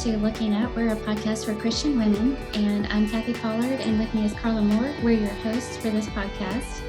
to Looking Up. We're a podcast for Christian women, and I'm Kathy Pollard, and with me is Carla Moore. We're your hosts for this podcast.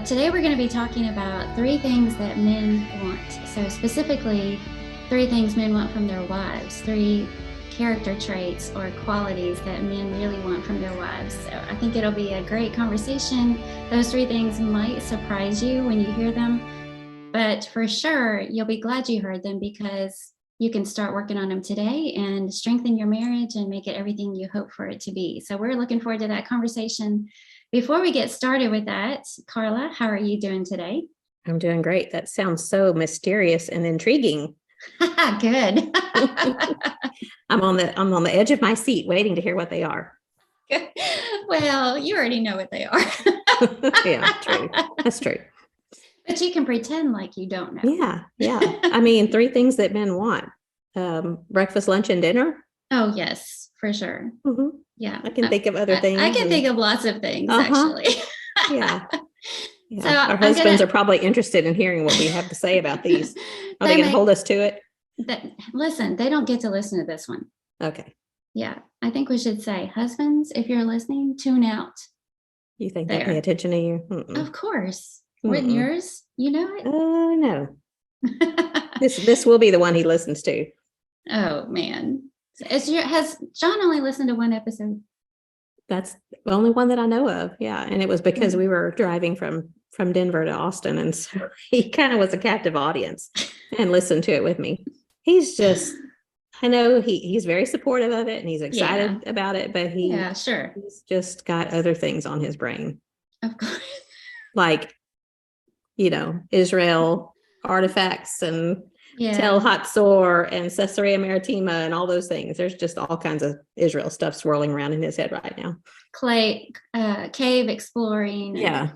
Today we're going to be talking about 3 things that men want. So specifically, 3 things men want from their wives, 3 character traits or qualities that men really want from their wives. So I think it'll be a great conversation. Those 3 things might surprise you when you hear them, but for sure, you'll be glad you heard them because you can start working on them today and strengthen your marriage and make it everything you hope for it to be. So we're looking forward to that conversation. Before we get started with that, Carla, how are you doing today? I'm doing great. That sounds so mysterious and intriguing. Good. I'm on the edge of my seat waiting to hear what they are. Well, you already know what they are. Yeah, true. That's true. But you can pretend like you don't know. Yeah. I mean, 3 things that men want. Breakfast, lunch, and dinner. Oh, yes, for sure. Mm-hmm. Yeah. I can think of other things. I can think of lots of things, actually. Yeah. So our husbands are probably interested in hearing what we have to say about these. Are they going to hold us to it? Listen, they don't get to listen to this one. Okay. Yeah. I think we should say, husbands, if you're listening, tune out. You think they pay attention to you? Mm-mm. Of course. Wouldn't yours? You know it? No. This will be the one he listens to. Oh, man. Has John only listened to 1 episode? That's the only one that I know of. Yeah. And it was because we were driving from Denver to Austin. And so he kind of was a captive audience and listened to it with me. He's just, I know he's very supportive of it and he's excited about it, but he's just got other things on his brain. Of course. Like, Israel artifacts and Tel Hatzor and Caesarea Maritima and all those things. There's just all kinds of Israel stuff swirling around in his head right now. Cave exploring. Yeah.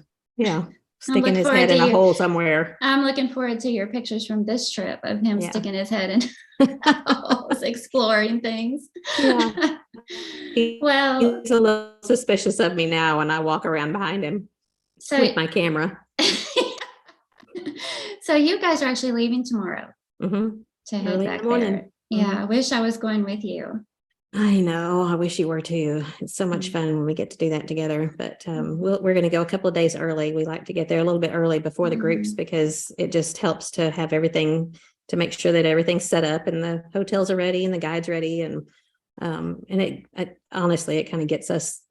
Sticking his head in a hole somewhere. I'm looking forward to your pictures from this trip of him sticking his head in holes, exploring things. Yeah. He's a little suspicious of me now when I walk around behind him with my camera. So you guys are actually leaving tomorrow to head back there. Yeah, I wish I was going with you. I know. I wish you were too. It's so much fun when we get to do that together. But we're going to go a couple of days early. We like to get there a little bit early before the groups because it just helps to have everything, to make sure that everything's set up and the hotels are ready and the guides ready. And it honestly, it kind of gets us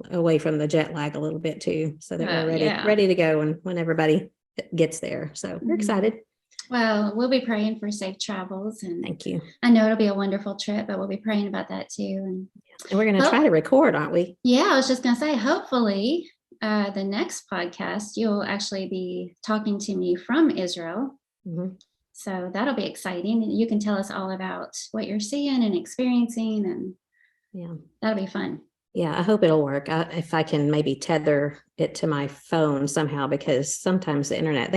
away from the jet lag a little bit too, so that we're ready to go when everybody gets there. So we're excited. Well, we'll be praying for safe travels, and thank you. I know it'll be a wonderful trip, but we'll be praying about that too. And we're going to try to record, aren't we? Yeah, I was just going to say, hopefully the next podcast you'll actually be talking to me from Israel. So that'll be exciting. You can tell us all about what you're seeing and experiencing, and that'll be fun. Yeah, I hope it'll work. If I can maybe tether it to my phone somehow, because sometimes the internet,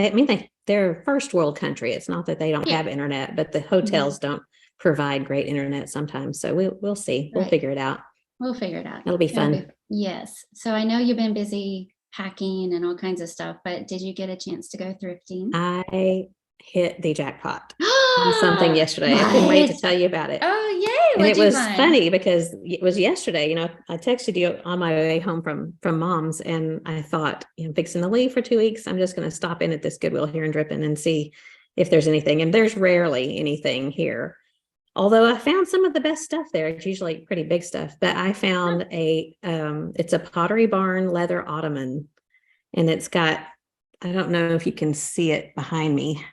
they're a first world country. It's not that they don't have internet, but the hotels don't provide great internet sometimes. So we'll see. We'll figure it out. It'll be fun. Yes. So I know you've been busy packing and all kinds of stuff, but did you get a chance to go thrifting? I hit the jackpot on something yesterday. I couldn't wait to tell you about it. Oh, yay. And it was funny because it was yesterday. I texted you on my way home from Mom's, and I thought, I'm fixing to leave for 2 weeks. I'm just going to stop in at this Goodwill here in Drippin and see if there's anything. And there's rarely anything here. Although I found some of the best stuff there. It's usually pretty big stuff. But I found it's a Pottery Barn leather ottoman. And it's got, I don't know if you can see it behind me.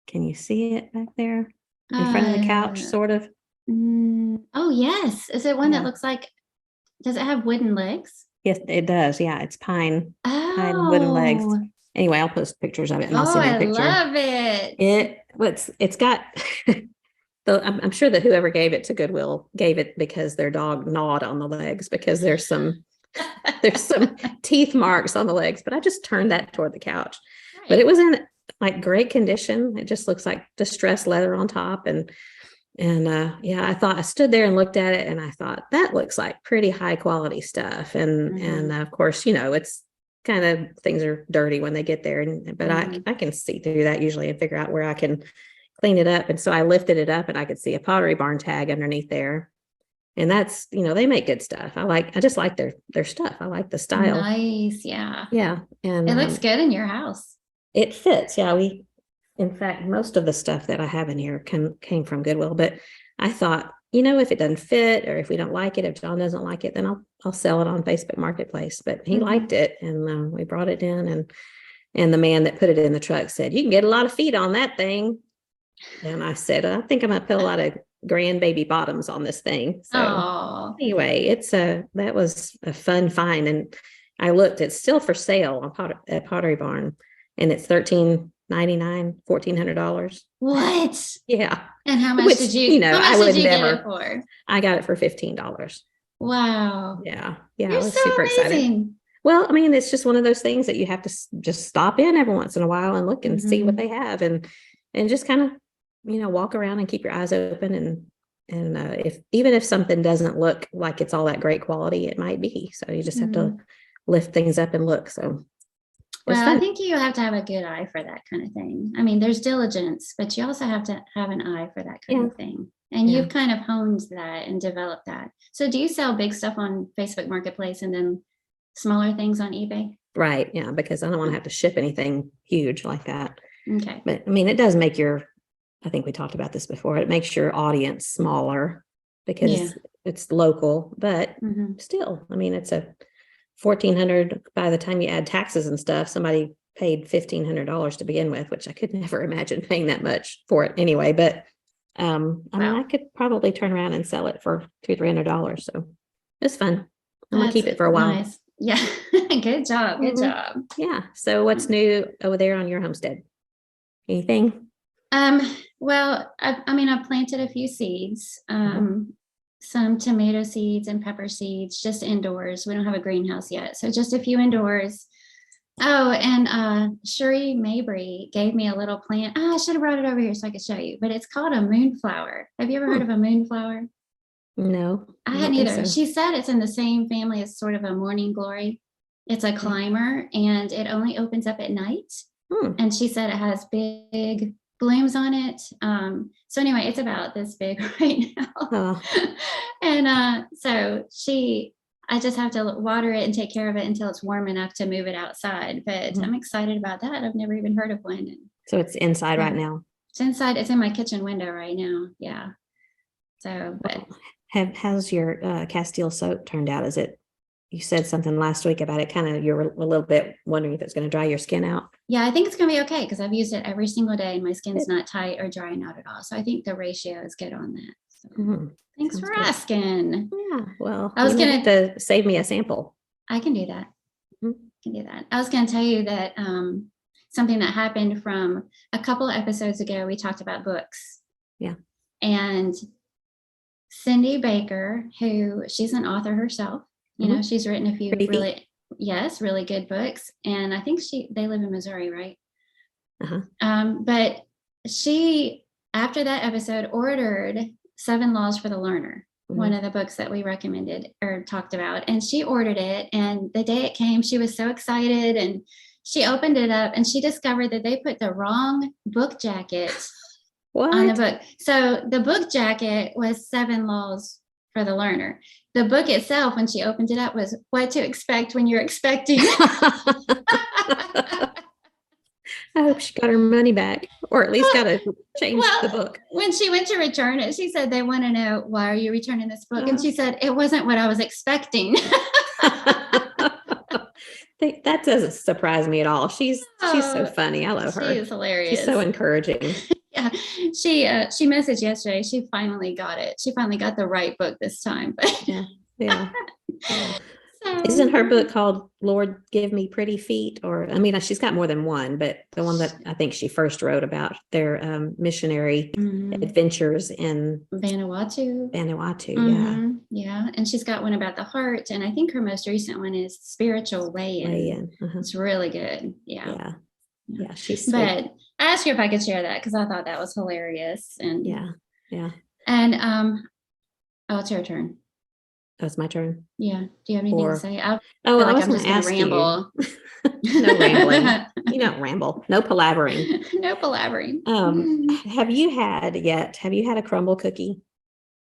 Can you see it back there in front of the couch, sort of? Oh, yes. Is it one that looks like, does it have wooden legs? Yes, it does. Yeah, it's pine wooden legs. Anyway, I'll post pictures of it and I'll send you a picture. I love it. It's got, I'm sure that whoever gave it to Goodwill gave it because their dog gnawed on the legs, because there's some teeth marks on the legs, but I just turned that toward the couch. Right. But it was in great condition. It just looks like distressed leather on top. And I stood there and looked at it and I thought, that looks like pretty high quality stuff. And of course, it's kind of, things are dirty when they get there. But I can see through that usually and figure out where I can clean it up. And so I lifted it up and I could see a Pottery Barn tag underneath there. And that's, they make good stuff. I just like their stuff. I like the style. Nice. Yeah. Yeah. And it looks good in your house. It fits. Yeah. In fact, most of the stuff that I have in here came from Goodwill, but I thought, if it doesn't fit or if we don't like it, if John doesn't like it, then I'll sell it on Facebook Marketplace. But he liked it, and we brought it in, and the man that put it in the truck said, "You can get a lot of feet on that thing." And I said, "I think I'm gonna put a lot of grandbaby bottoms on this thing." So anyway, that was a fun find, and I looked. It's still for sale at Pottery Barn, and it's $1,399, $1,400. What? Yeah. And how much did you? I would get never. It for? I got it for $15. Wow. Yeah. You're I was so super amazing. excited. Well, it's just one of those things that you have to just stop in every once in a while and look and see what they have, and just kind of, walk around and keep your eyes open, and if something doesn't look like it's all that great quality, it might be. So you just have to lift things up and look. So. Well, I think you have to have a good eye for that kind of thing. There's diligence, but you also have to have an eye for that kind of thing. And you've kind of honed that and developed that. So do you sell big stuff on Facebook Marketplace and then smaller things on eBay? Right. Yeah. Because I don't want to have to ship anything huge like that. Okay. But it does make I think we talked about this before. It makes your audience smaller because it's local, but still, it's a $1,400 by the time you add taxes and stuff. Somebody paid $1,500 to begin with, which I could never imagine paying that much for it anyway. But I could probably turn around and sell it for $200-$300. So it's fun. I'm gonna keep it for a while. Nice. Yeah. Good job. Good job. Yeah. So what's new over there on your homestead? Anything? Well, I've planted a few seeds. Some tomato seeds and pepper seeds just indoors. We don't have a greenhouse yet, so just a few indoors. Oh, and Sherry Mabry gave me a little plant. I should have brought it over here so I could show you, but it's called a moonflower. Have you ever heard of a moonflower? No, I hadn't either. She said it's in the same family as sort of a morning glory. It's a climber, and it only opens up at night. And she said it has big blooms on it. So anyway, it's about this big right now. And so I just have to water it and take care of it until it's warm enough to move it outside. But I'm excited about that. I've never even heard of one. So it's inside right now? It's inside. It's in my kitchen window right now. Yeah. So, but how's your Castile soap turned out? You said something last week about it, you were a little bit wondering if it's going to dry your skin out. Yeah, I think it's going to be okay because I've used it every single day and my skin's not tight or dry, not at all. So I think the ratio is good on that. So thanks for asking. Yeah, well, I was going to save me a sample. I can do that. I was going to tell you that something that happened from a couple of episodes ago, we talked about books. Yeah. And Cindy Baker, she's an author herself. She's written a few really good books. And I think they live in Missouri, right? But she, after that episode, ordered 7 Laws for the Learner, one of the books that we recommended or talked about. And she ordered it. And the day it came, she was so excited. And she opened it up and she discovered that they put the wrong book jacket on the book. So the book jacket was 7 Laws for the Learner. The book itself, when she opened it up, was What to Expect When You're Expecting. I hope she got her money back, or at least got to change the book. When she went to return it, she said, they want to know, why are you returning this book? And she said, it wasn't what I was expecting. That doesn't surprise me at all. She's so funny. I love her. She is hilarious. She's so encouraging. Yeah, she messaged yesterday. She finally got it. She finally got the right book this time. Yeah. Isn't her book called Lord Give Me Pretty Feet? Or she's got more than one, but the one that I think she first wrote about their missionary adventures in Vanuatu. Yeah, and she's got one about the heart, and I think her most recent one is Spiritual Weigh-In. It's really good. Yeah, she's sweet. But I asked you if I could share that because I thought that was hilarious. And and it's your turn. Oh, it's my turn. Yeah. Do you have anything to say? I was going to ask ramble. you. No rambling. You don't ramble. No palavering. No palavering. Have you had a crumble cookie?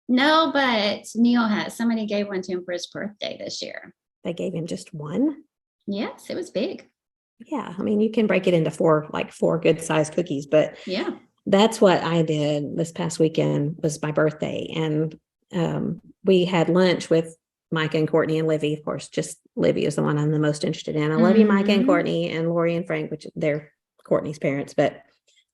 No, but Neil has. Somebody gave one to him for his birthday this year. They gave him just one? Yes, it was big. Yeah. I mean, you can break it into four good sized cookies, but Yeah. that's what I did this past weekend was my birthday. And we had lunch with Micah and Courtney and Livy. Of course, just Livy is the one I'm the most interested in. I love you, Micah and Courtney, and Lori and Frank, which they're Courtney's parents, but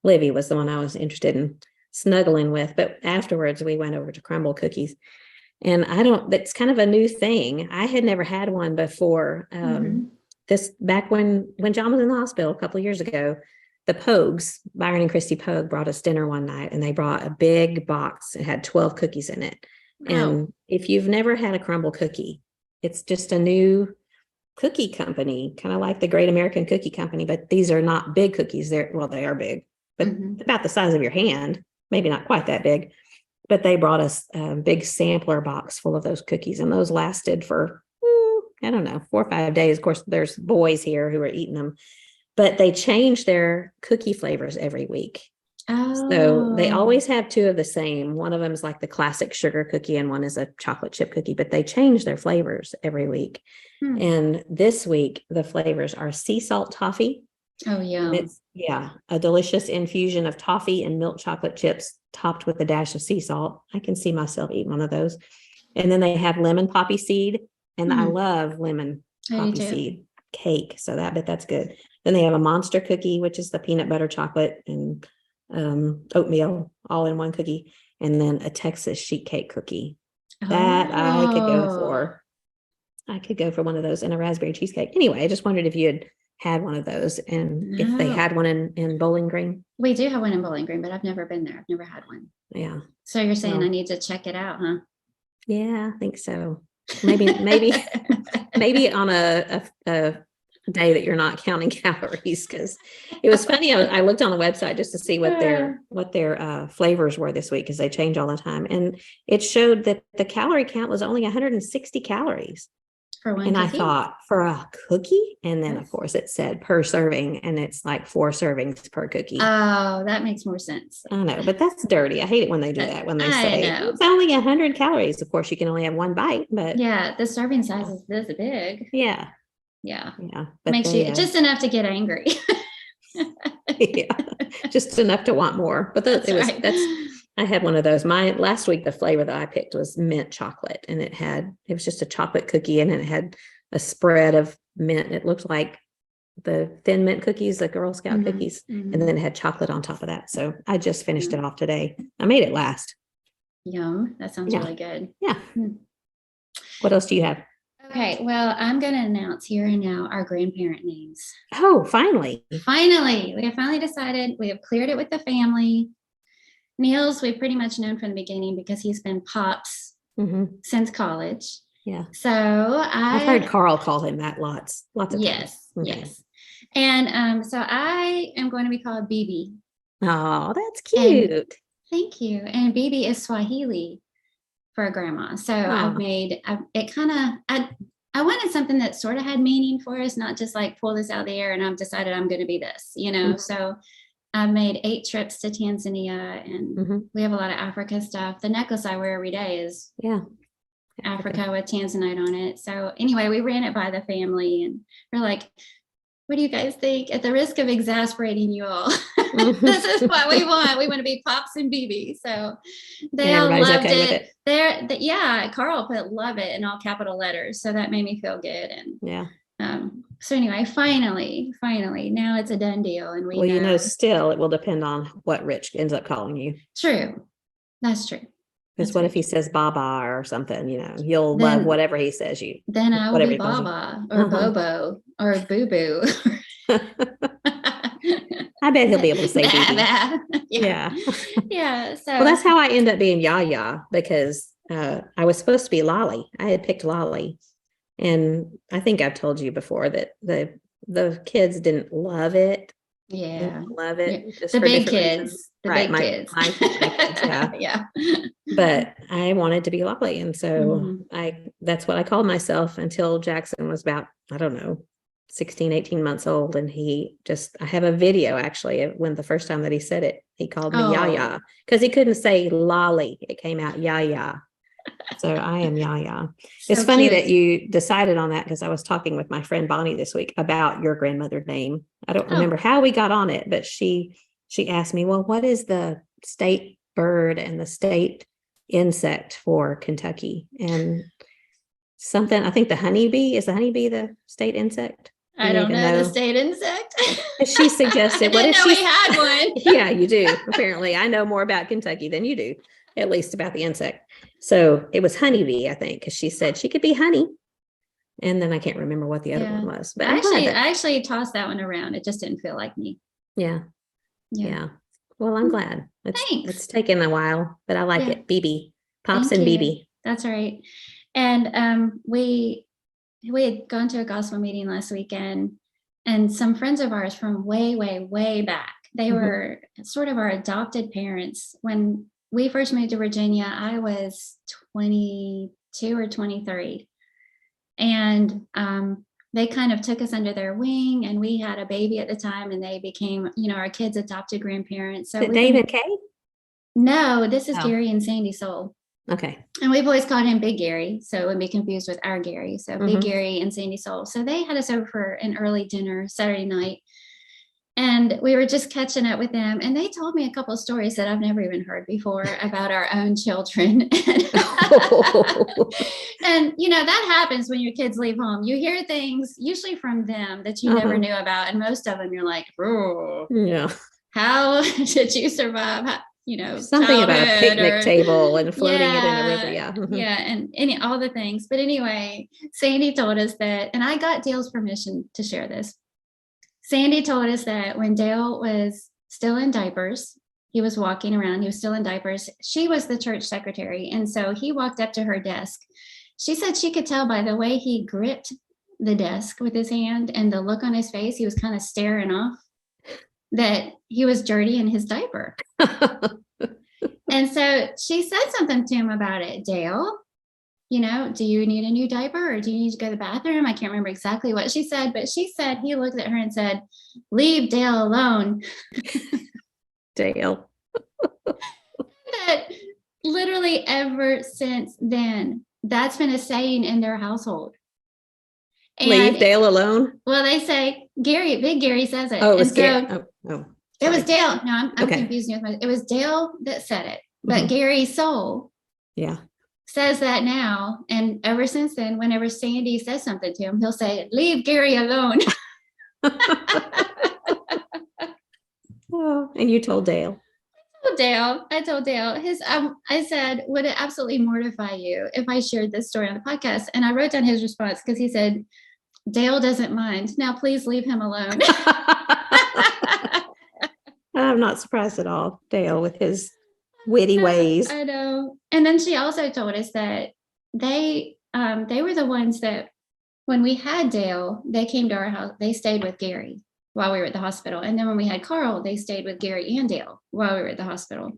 Livy was the one I was interested in snuggling with. But afterwards, we went over to Crumble Cookies. And that's kind of a new thing. I had never had one before. This back when John was in the hospital a couple of years ago, the Pogues, Byron and Christy Pogue, brought us dinner one night, and they brought a big box. It had 12 cookies in it. And if you've never had a crumble cookie, it's just a new cookie company, kind of like the Great American Cookie Company, but these are not big cookies. They are big, but about the size of your hand, maybe not quite that big. But they brought us a big sampler box full of those cookies, and those lasted for, I don't know, 4 or 5 days. Of course, there's boys here who are eating them, but they change their cookie flavors every week. So they always have two of the same. One of them is like the classic sugar cookie, and one is a chocolate chip cookie, but they change their flavors every week. And this week, the flavors are sea salt toffee. Oh, yeah. It's a delicious infusion of toffee and milk chocolate chips topped with a dash of sea salt. I can see myself eating one of those. And then they have lemon poppy seed, and I love lemon poppy seed cake. So that's good. Then they have a monster cookie, which is the peanut butter chocolate and oatmeal all in one cookie, and then a Texas sheet cake cookie that I could go for. I could go for one of those and a raspberry cheesecake. Anyway, I just wondered if you had one of those, and if they had one in Bowling Green. We do have one in Bowling Green, but I've never been there. I've never had one. Yeah. So you're saying I need to check it out, huh? Yeah, I think so. Maybe on a day that you're not counting calories, because it was funny. I looked on the website just to see what their flavors were this week, because they change all the time, and it showed that the calorie count was only 160 calories for one. And cookie? I thought, for a cookie, and then of course it said per serving, and it's like 4 servings per cookie. Oh, that makes more sense. I know, but that's dirty. I hate it when they do that. When they say it's only 100 calories. Of course, you can only have one bite, but yeah, the serving size is this big. Yeah. Makes you just enough to get angry. Just enough to want more. But I had one of those. Last week, the flavor that I picked was mint chocolate, and it was just a chocolate cookie, and it had a spread of mint. It looked like the Thin Mint cookies, the Girl Scout cookies, and then it had chocolate on top of that. So I just finished it off today. I made it last. Yum. That sounds really good. Yeah. What else do you have? Okay, well, I'm going to announce here and now our grandparent names. Oh, finally. Finally. We have finally decided. We have cleared it with the family. Neil's, we've pretty much known from the beginning because he's been Pops since college. Yeah. So I've heard Carl call him that lots of times. Yes. And so I am going to be called Bibi. Oh, that's cute. Thank you. And Bibi is Swahili for a grandma. So I've made it kind of, I wanted something that sort of had meaning for us, not just like pull this out of the air and I've decided I'm going to be this, So I've made 8 trips to Tanzania, and we have a lot of Africa stuff. The necklace I wear every day is Africa with Tanzanite on it. So anyway, we ran it by the family, and we're like, what do you guys think? At the risk of exasperating you all, this is what we want. We want to be Pops and Bibi. So they all loved it. Carl put "love it" in all capital letters, so that made me feel good. And so anyway, finally, now it's a done deal. And we know. Still it will depend on what Rich ends up calling you. True, that's true. Because what if he says Baba or something? You'll love whatever he says. Then I will be Baba or Bobo or Boo Boo. I bet he'll be able to say Bibi. Yeah. So that's how I end up being Yaya, because I was supposed to be Lolly. I had picked Lolly, and I think I've told you before that the kids didn't love it. Yeah, love it. Yeah. The big kids. Big kids. My kids, yeah. But I wanted to be Lolly, and so that's what I called myself until Jackson was about, I don't know, 16, 18 months old. And I have a video actually of when the first time that he said it, he called me Yaya because he couldn't say lolly. It came out Yaya. So I am Yaya. So it's funny cute. that you decided on that because I was talking with my friend Bonnie this week about your grandmother's name. I don't remember how we got on it, but she asked me, well, what is the state bird and the state insect for Kentucky? And something, I think the honeybee, is the honeybee the state insect? I don't know the state insect. She suggested, I didn't know we had one. Yeah, you do. Apparently, I know more about Kentucky than you do, at least about the insect. So it was honeybee, I think, because she said she could be honey. And then I can't remember what the other one was. But I actually tossed that one around. It just didn't feel like me. Yeah. Well, I'm glad. It's taken a while, but I like it. BB. Pops and BB. That's right. And we had gone to a gospel meeting last weekend, and some friends of ours from way, way, way back, they were sort of our adopted parents. When we first moved to Virginia, I was 22 or 23. And they kind of took us under their wing, and we had a baby at the time, and they became, our kids' adopted grandparents. So Dave and Kay? No, this is Gary and Sandy Soul. Okay. And we've always called him Big Gary, so it wouldn't be confused with our Gary. So Big Gary and Sandy Soul. So they had us over for an early dinner Saturday night. And we were just catching up with them. And they told me a couple of stories that I've never even heard before about our own children. And, that happens when your kids leave home. You hear things usually from them that you never knew about. And most of them, you're like, oh, how did you survive? Something about a picnic table and floating it in a river. And all the things. But anyway, Sandy told us that, and I got Dale's permission to share this. Sandy told us that when Dale was still in diapers, he was walking around, he was still in diapers. She was the church secretary. And so he walked up to her desk. She said she could tell by the way he gripped the desk with his hand and the look on his face, he was kind of staring off, that he was dirty in his diaper. And so she said something to him about it. Dale, do you need a new diaper, or do you need to go to the bathroom? I can't remember exactly what she said, but she said he looked at her and said, leave Dale alone. Dale. That literally ever since then, that's been a saying in their household. And leave Dale alone? Well, they say Big Gary says it. Oh, it was Gary. It was Dale. No, I'm confusing with it was Dale that said it, but Gary Soul says that now. And ever since then, whenever Sandy says something to him, he'll say, leave Gary alone. Oh, and you told Dale. I told Dale I said, would it absolutely mortify you if I shared this story on the podcast? And I wrote down his response because he said, Dale doesn't mind. Now, please leave him alone. I'm not surprised at all. Dale with his witty ways. I know. And then she also told us that they were the ones that when we had Dale, they came to our house. They stayed with Gary while we were at the hospital. And then when we had Carl, they stayed with Gary and Dale while we were at the hospital.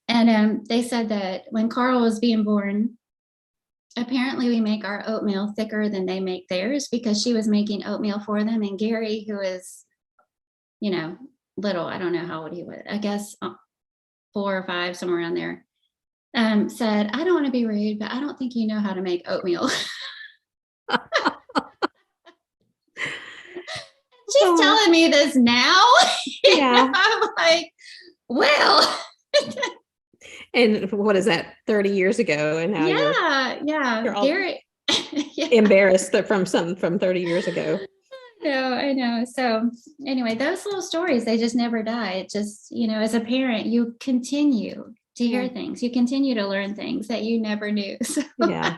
And they said that when Carl was being born, apparently we make our oatmeal thicker than they make theirs, because she was making oatmeal for them. And Gary, who is, little, I don't know how old he was, I guess 4 or 5, somewhere around there, said, I don't want to be rude, but I don't think you know how to make oatmeal. She's telling me this now. Yeah. I'm like, well. And what is that, 30 years ago? And now you're all Gary, embarrassed from 30 years ago. I know. So anyway, those little stories, they just never die. It just, as a parent, you continue to hear things. You continue to learn things that you never knew. So. Yeah.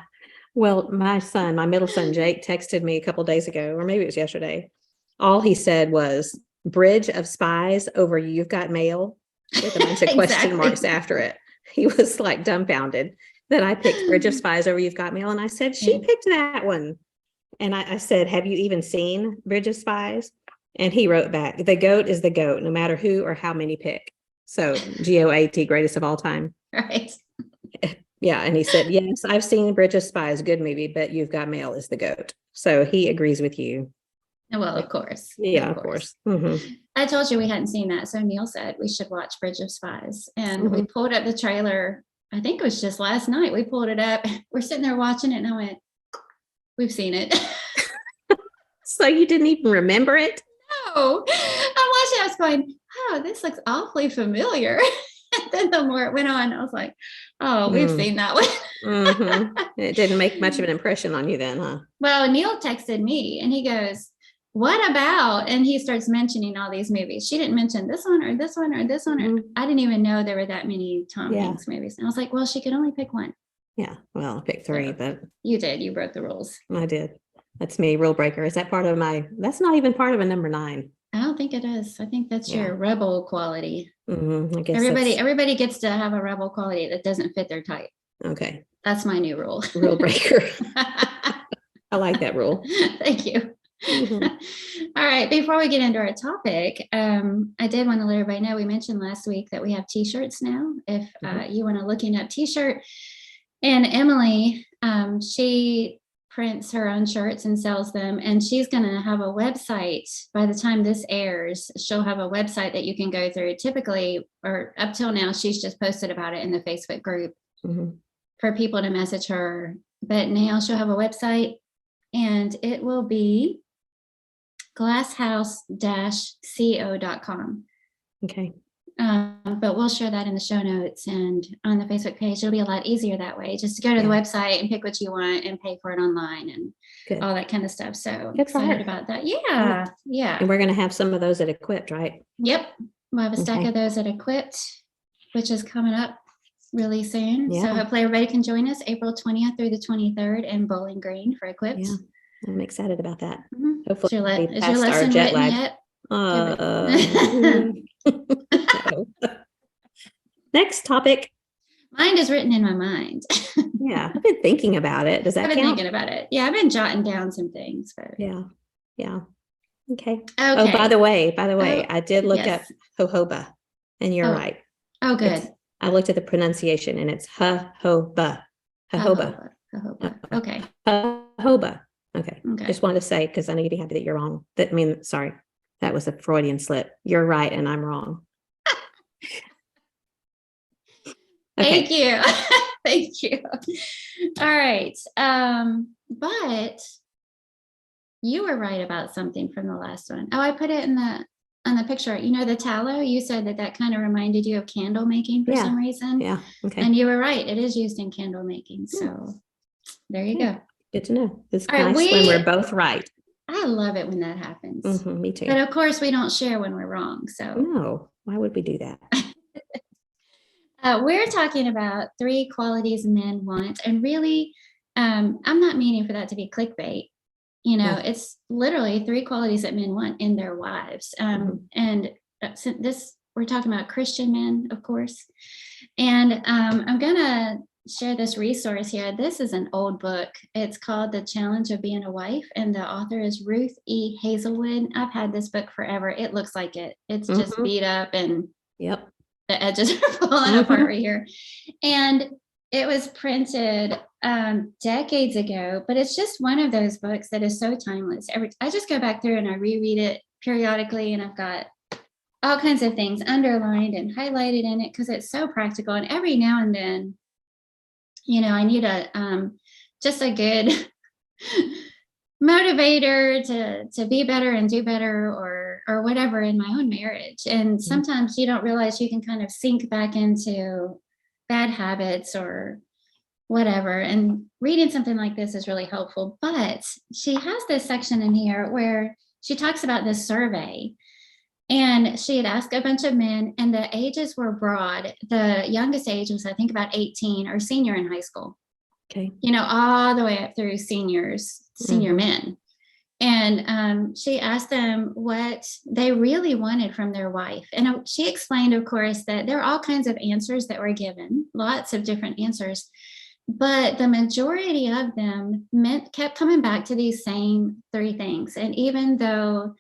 Well, my middle son, Jake, texted me a couple of days ago, or maybe it was yesterday. All he said was Bridge of Spies over You've Got Mail, with a bunch of question marks after it. He was like dumbfounded that I picked Bridge of Spies over You've Got Mail. And I said, she picked that one. And I said, have you even seen Bridge of Spies? And he wrote back, the GOAT is the GOAT, no matter who or how many pick. So GOAT, greatest of all time. Right. Yeah. And he said, yes, I've seen Bridge of Spies, good movie, but You've Got Mail is the GOAT. So he agrees with you. Well, of course. Yeah, of course. Mm-hmm. I told you we hadn't seen that. So Neil said we should watch Bridge of Spies. And we Mm-hmm. pulled up the trailer. I think it was just last night. We pulled it up. We're sitting there watching it and I went, we've seen it. So you didn't even remember it? No, I'm watching. I was going, oh, this looks awfully familiar. And then the more it went on, I was like, oh, we've seen that one. Mm-hmm. It didn't make much of an impression on you then, huh? Well, Neil texted me and he goes, what about? And he starts mentioning all these movies. She didn't mention this one or this one or this one. Mm-hmm. I didn't even know there were that many Tom Yeah. Hanks movies. And I was like, well, she could only pick one. Yeah. Well, I picked 3, So, but you did. You broke the rules. I did. That's me, rule breaker. Is that part of that's not even part of a number 9. I don't think it is. I think that's Yeah. your rebel quality. Mm-hmm. I guess Everybody gets to have a rebel quality that doesn't fit their type. Okay. That's my new rule. Rule breaker. I like that rule. Thank you. Mhm. All right. Before we get into our topic, I did want to let everybody know we mentioned last week that we have t-shirts now. If you want to looking up t-shirt, and Emily, she prints her own shirts and sells them, and she's going to have a website by the time this airs. She'll have a website that you can go through. Typically, or up till now, she's just posted about it in the Facebook group Mhm. for people to message her, but now she'll have a website and it will be glasshouse-co.com. Okay. But we'll share that in the show notes and on the Facebook page. It'll be a lot easier that way, just to go to the website and pick what you want and pay for it online and all that kind of stuff. So Good for excited her. about that. Yeah. And we're going to have some of those at Equipped, right? Yep. We'll have a stack Okay. of those at Equipped, which is coming up really soon. So Yeah. hopefully everybody can join us April 20th through the 23rd in Bowling Green for Equipped. Yeah. I'm excited about that. Mhm. Hopefully Is we your passed our lesson jet written lag. yet? No. Next topic. Mine is written in my mind. Yeah, I've been thinking about it. Does that I've been count? thinking about it. Yeah, I've been jotting down some things. But Yeah. Okay. okay. Oh, by the way, Oh, I did look yes. up jojoba, and you're Oh. right. Oh, good. I looked at the pronunciation, and it's jojoba. Jojoba. Jojoba. Okay. Jojoba. Okay. Okay. Just wanted to say, because I know you'd be happy that you're wrong. Sorry, that was a Freudian slip. You're right, and I'm wrong. Okay. Thank you. Thank you. All right. But you were right about something from the last one. Oh, I put it on the picture. You know, the tallow, you said that kind of reminded you of candle making for some reason. Yeah. Okay. And you were right. It is used in candle making. So there you go. Good to know. It's All right, nice when we're both right. I love it when that happens. Me too. But of course, we don't share when we're wrong. So No, why would we do that? we're talking about 3 qualities men want. And really, I'm not meaning for that to be clickbait. You know, it's literally 3 qualities that men want in their wives. And so we're talking about Christian men, of course. And I'm going to share this resource here. This is an old book. It's called The Challenge of Being a Wife, and the author is Ruth E. Hazelwood. I've had this book forever. It looks like it. It's just beat up and Yep. the edges are falling apart right here. And it was printed decades ago, but it's just one of those books that is so timeless. I just go back through and I reread it periodically, and I've got all kinds of things underlined and highlighted in it because it's so practical. And every now and then, you know, I need just a good motivator to be better and do better or whatever in my own marriage. And sometimes you don't realize you can kind of sink back into bad habits or whatever. And reading something like this is really helpful. But she has this section in here where she talks about this survey. And she had asked a bunch of men, and the ages were broad. The youngest age was, I think, about 18 or senior in high school. Okay. You know, all the way up through senior men. And she asked them what they really wanted from their wife. And she explained, of course, that there are all kinds of answers that were given, lots of different answers. But the majority of them kept coming back to these same 3 things. And even though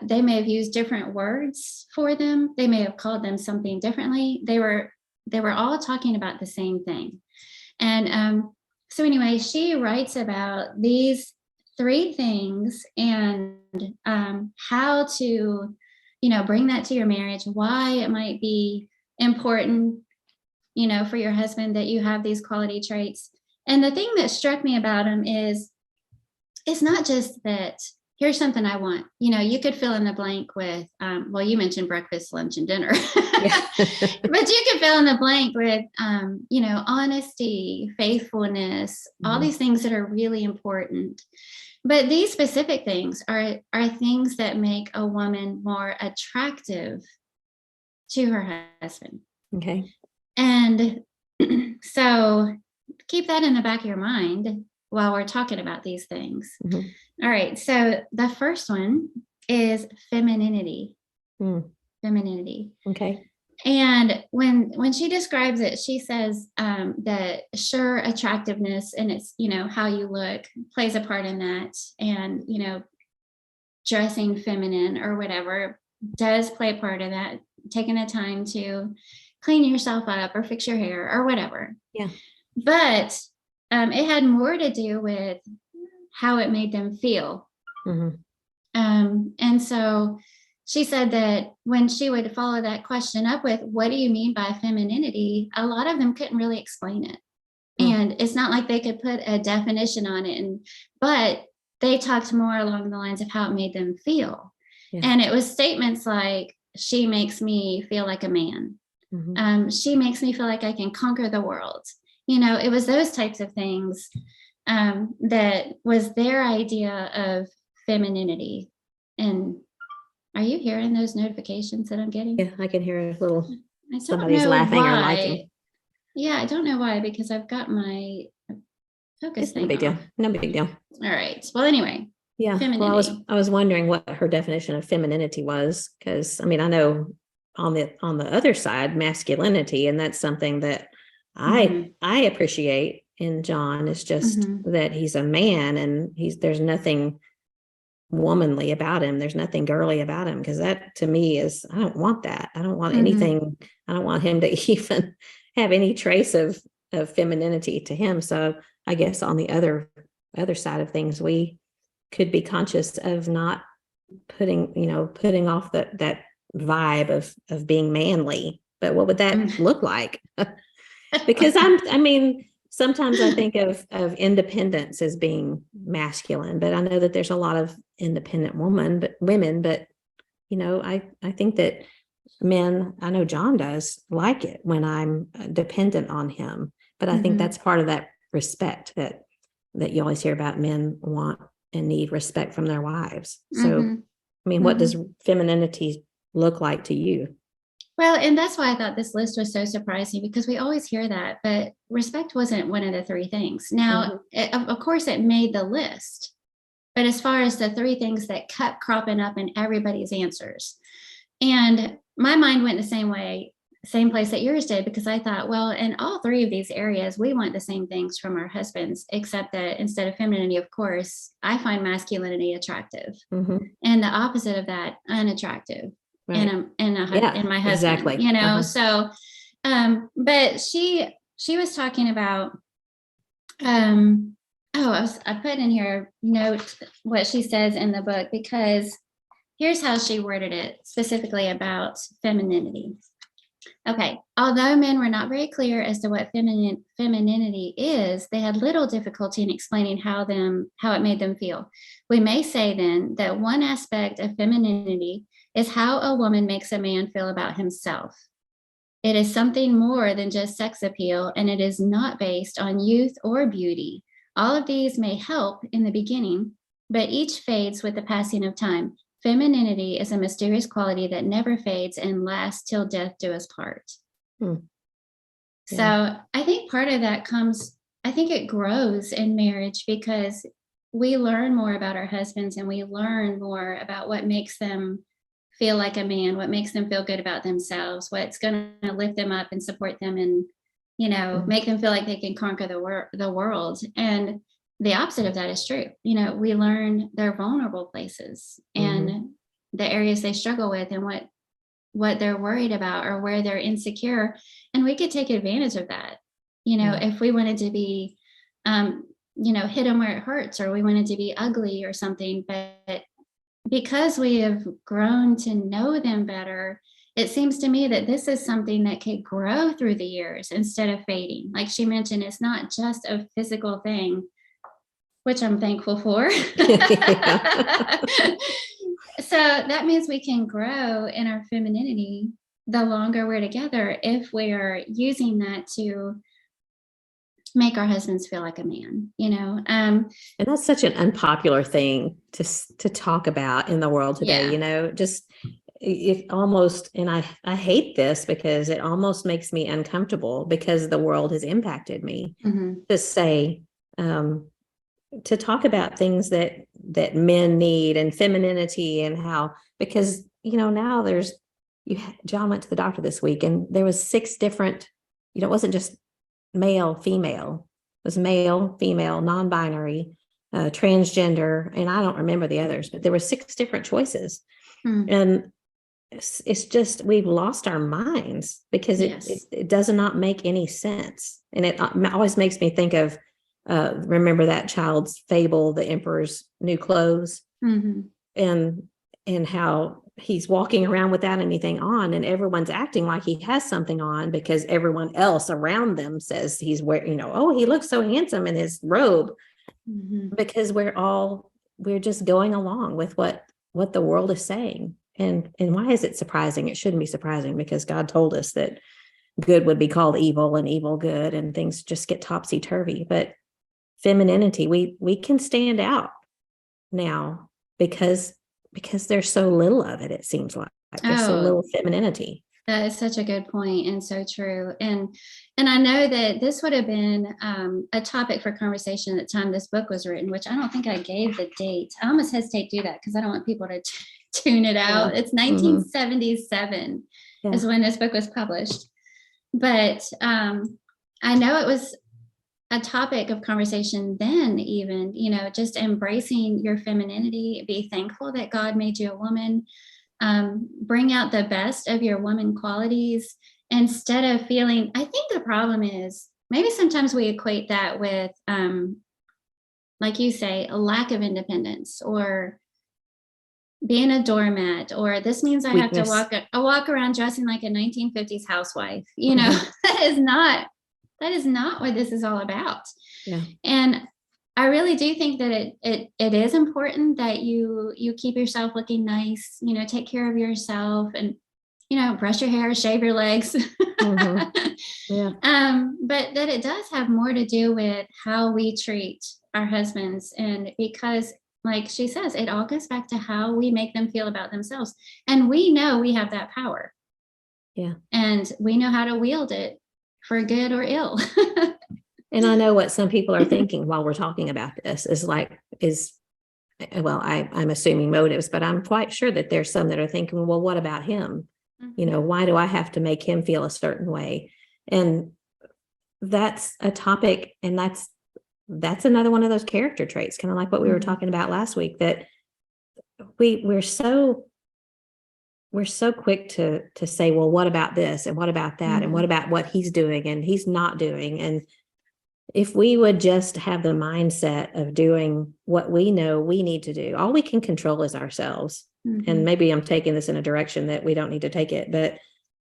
they may have used different words for them, they may have called them something differently, they were all talking about the same thing. And so anyway, she writes about these three things and how to, bring that to your marriage, why it might be important, for your husband that you have these quality traits. And the thing that struck me about him is it's not just that here's something I want. You could fill in the blank with, well, you mentioned breakfast, lunch, and dinner, Yeah. but you could fill in the blank with, honesty, faithfulness, all these things that are really important. But these specific things are things that make a woman more attractive to her husband. Okay. And so keep that in the back of your mind while we're talking about these things. All right. So the first one is femininity. Femininity. Okay. And when she describes it, she says that sure, attractiveness and it's, how you look plays a part in that. And, dressing feminine or whatever does play a part in that, taking the time to clean yourself up or fix your hair or whatever. Yeah. But it had more to do with how it made them feel. And so she said that when she would follow that question up with, what do you mean by femininity? A lot of them couldn't really explain it. And it's not like they could put a definition on it. But they talked more along the lines of how it made them feel. Yeah. And it was statements like, she makes me feel like a man. She makes me feel like I can conquer the world. It was those types of things that was their idea of femininity. And are you hearing those notifications that I'm getting? Yeah, I can hear a little, somebody's laughing or liking. Yeah, I don't know why, because I've got my focus thing. No big deal. No big deal. All right. Well, anyway. Yeah. Well, I was wondering what her definition of femininity was, because I know on the other side, masculinity, and that's something that I appreciate in John, is just that he's a man and there's nothing womanly about him. There's nothing girly about him, because that to me is, I don't want that. I don't want anything. I don't want him to even have any trace of femininity to him. So I guess on the other side of things, we could be conscious of not putting off that vibe of being manly. But what would that look like? Because sometimes I think of independence as being masculine, but I know that there's a lot of independent women, but I think that men, I know John does like it when I'm dependent on him, but I think that's part of that respect that you always hear about. Men want and need respect from their wives. So, what does femininity look like to you? Well, and that's why I thought this list was so surprising, because we always hear that, but respect wasn't one of the three things. Now, of course, it made the list, but as far as the three things that kept cropping up in everybody's answers, and my mind went the same place that yours did, because I thought, well, in all three of these areas, we want the same things from our husbands, except that instead of femininity, of course, I find masculinity attractive, and the opposite of that, unattractive. Right. in my husband, exactly. So, but she was talking about, I put in here note what she says in the book, because here's how she worded it specifically about femininity. Okay. Although men were not very clear as to what femininity is, they had little difficulty in explaining how it made them feel. We may say then that one aspect of femininity is how a woman makes a man feel about himself. It is something more than just sex appeal, and it is not based on youth or beauty. All of these may help in the beginning, but each fades with the passing of time. Femininity is a mysterious quality that never fades and lasts till death do us part. Yeah. So I think part of that I think it grows in marriage, because we learn more about our husbands, and we learn more about what makes them feel like a man, what makes them feel good about themselves, what's going to lift them up and support them, and make them feel like they can conquer the world. And the opposite of that is true. We learn their vulnerable places and the areas they struggle with, and what they're worried about or where they're insecure, and we could take advantage of that. If we wanted to be hit them where it hurts, or we want it to be ugly or something. But because we have grown to know them better, it seems to me that this is something that could grow through the years instead of fading. Like she mentioned, it's not just a physical thing, which I'm thankful for. So that means we can grow in our femininity the longer we're together if we are using that to make our husbands feel like a man, And that's such an unpopular thing to talk about in the world today, Yeah. just it almost, and I hate this because it almost makes me uncomfortable because the world has impacted me to say, to talk about things that men need and femininity and how, because, now John went to the doctor this week and there was 6 different, it wasn't just male, female, it was male, female, non-binary, transgender, and I don't remember the others, but there were 6 different choices. And it's just, we've lost our minds because it does not make any sense. And it always makes me think of, remember that child's fable, The Emperor's New Clothes, and how he's walking around without anything on and everyone's acting like he has something on because everyone else around them says he's wearing, oh, he looks so handsome in his robe, because we're just going along with what the world is saying. And why is it surprising? It shouldn't be surprising because God told us that good would be called evil and evil good, and things just get topsy-turvy. But femininity, we can stand out now because there's so little of it. It seems like there's so little femininity. That is such a good point and so true. And I know that this would have been a topic for conversation at the time this book was written, which I don't think I gave the date. I almost hesitate to do that because I don't want people to tune it out. It's 1977 is when this book was published. But I know it was a topic of conversation then, even, just embracing your femininity, be thankful that God made you a woman, bring out the best of your woman qualities instead of feeling, I think the problem is maybe sometimes we equate that with, like you say, a lack of independence or being a doormat, or this means I Weakness. Have to walk around dressing like a 1950s housewife. That is not what this is all about. Yeah. And I really do think that it is important that you keep yourself looking nice, take care of yourself and, brush your hair, shave your legs. Yeah. But that it does have more to do with how we treat our husbands. And because, like she says, it all goes back to how we make them feel about themselves. And we know we have that power. Yeah. And we know how to wield it for good or ill. And I know what some people are thinking while we're talking about this I'm assuming motives, but I'm quite sure that there's some that are thinking, well, what about him? Why do I have to make him feel a certain way? And that's a topic, and that's another one of those character traits, kind of like what we were talking about last week, that we're so quick to say, well, what about this? And what about that? And what about what he's doing and he's not doing? And if we would just have the mindset of doing what we know we need to do, all we can control is ourselves. And maybe I'm taking this in a direction that we don't need to take it, but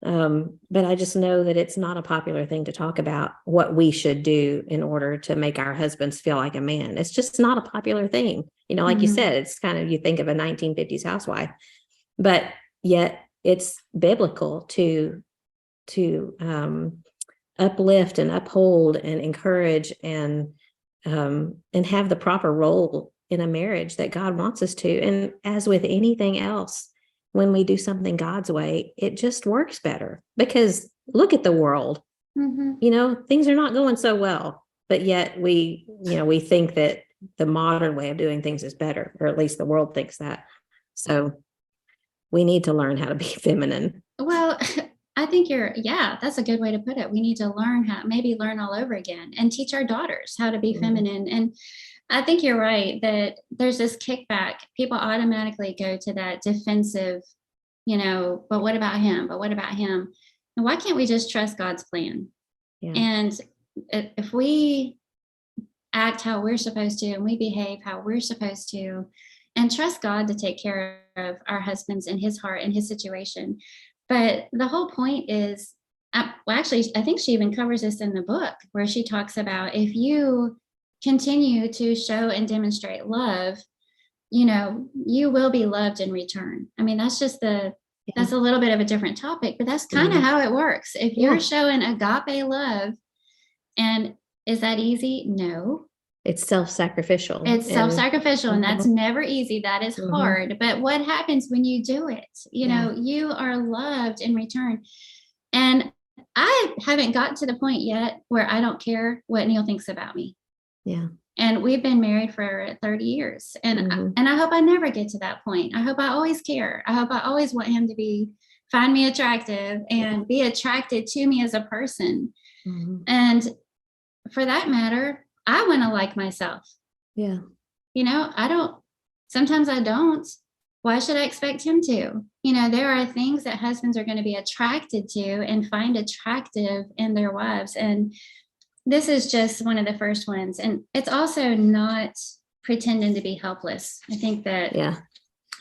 I just know that it's not a popular thing to talk about what we should do in order to make our husbands feel like a man. It's just not a popular thing. Like you said, it's kind of, you think of a 1950s housewife, but yet it's biblical to uplift and uphold and encourage and have the proper role in a marriage that God wants us to. And as with anything else, when we do something God's way, it just works better, because look at the world, things are not going so well, but yet we think that the modern way of doing things is better, or at least the world thinks that. So we need to learn how to be feminine. Well, I think that's a good way to put it. We need to learn all over again and teach our daughters how to be feminine. And I think you're right that there's this kickback. People automatically go to that defensive, but what about him? But what about him? And why can't we just trust God's plan? Yeah. And if we act how we're supposed to and we behave how we're supposed to and trust God to take care of our husbands and his heart and his situation. But the whole point is, well, actually, I think she even covers this in the book where she talks about if you continue to show and demonstrate love, you will be loved in return. I mean, that's just that's a little bit of a different topic, but that's kind of how it works. If you're showing agape love, and is that easy? No. It's self-sacrificial. It's self-sacrificial, and that's never easy. That is hard. But what happens when you do it? You are loved in return. And I haven't gotten to the point yet where I don't care what Neil thinks about me. Yeah. And we've been married for 30 years. And I hope I never get to that point. I hope I always care. I hope I always want him to find me attractive and be attracted to me as a person. And for that matter, I want to like myself. Yeah. Sometimes I don't. Why should I expect him to? There are things that husbands are going to be attracted to and find attractive in their wives. And this is just one of the first ones. And it's also not pretending to be helpless. I think that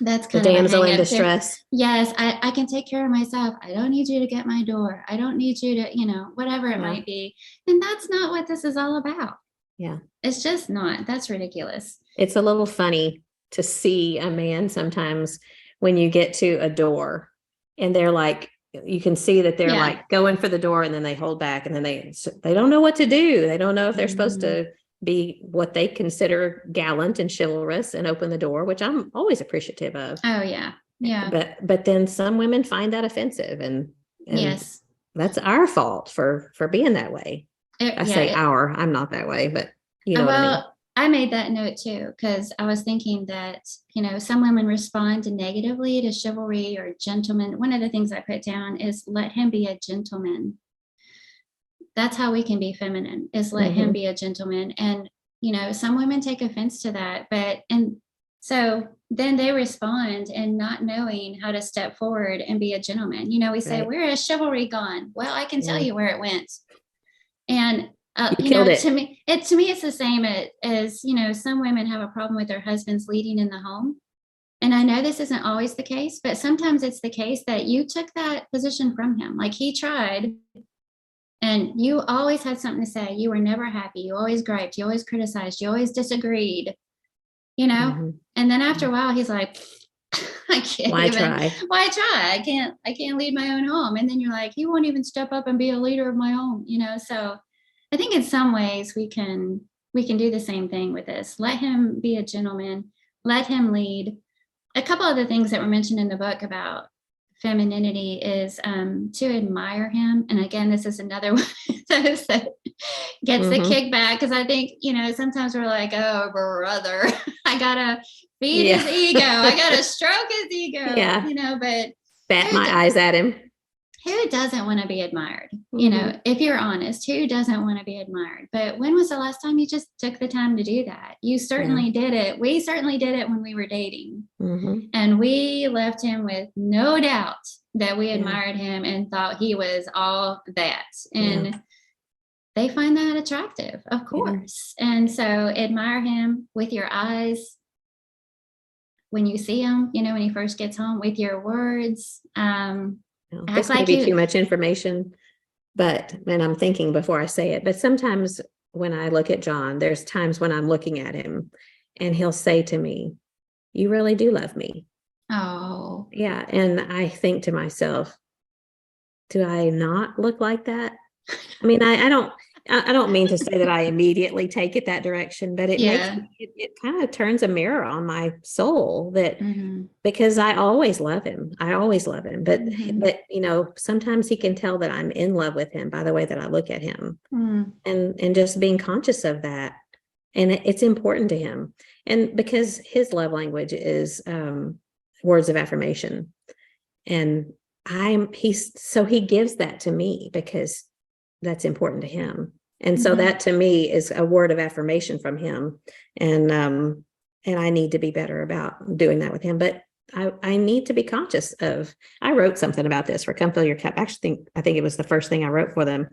that's kind the of damsel in distress. Yes, I can take care of myself. I don't need you to get my door. I don't need you to, whatever it might be. And that's not what this is all about. Yeah. It's just not. That's ridiculous. It's a little funny to see a man sometimes when you get to a door and they're like, you can see that they're like going for the door and then they hold back and then they don't know what to do. They don't know if they're supposed to be what they consider gallant and chivalrous and open the door, which I'm always appreciative of. Oh yeah. Yeah. But then some women find that offensive and yes, that's our fault for being that way. I'm not that way, but you know what I mean. I made that note too, because I was thinking that, some women respond negatively to chivalry or gentleman. One of the things I put down is let him be a gentleman. That's how we can be feminine, is let him be a gentleman. And, some women take offense to that, and so then they respond and not knowing how to step forward and be a gentleman. We say, where is chivalry gone? Well, I can tell you where it went. And to me, it's the same as, some women have a problem with their husbands leading in the home. And I know this isn't always the case, but sometimes it's the case that you took that position from him. Like he tried and you always had something to say. You were never happy. You always griped. You always criticized. You always disagreed, and then after a while, he's like, I can't Why try? I can't lead my own home. And then you're like, he won't even step up and be a leader of my home, so I think in some ways we can do the same thing with this. Let him be a gentleman, let him lead. A couple of the things that were mentioned in the book about femininity is to admire him. And again, this is another one that gets the kickback, because I think, sometimes we're like, oh, brother, I gotta feed his ego. I gotta stroke his ego, but bat my eyes at him. Who doesn't want to be admired? If you're honest, who doesn't want to be admired? But when was the last time you just took the time to do that? You certainly did it. We certainly did it when we were dating. And we left him with no doubt that we admired him and thought he was all that. And they find that attractive, of course. And so admire him with your eyes when you see him, when he first gets home, with your words. This may be too much information, and I'm thinking before I say it, but sometimes when I look at John, there's times when I'm looking at him and he'll say to me, you really do love me. Oh, yeah. And I think to myself, do I not look like that? I mean, I don't mean to say that I immediately take it that direction, but it kind of turns a mirror on my soul that because I always love him. But sometimes he can tell that I'm in love with him by the way that I look at him and just being conscious of that. And it's important to him. And because his love language is words of affirmation, and he gives that to me because that's important to him. And so that to me is a word of affirmation from him. And I need to be better about doing that with him. But I need to be conscious of, I wrote something about this for Come Fill Your Cup. Actually, I think it was the first thing I wrote for them.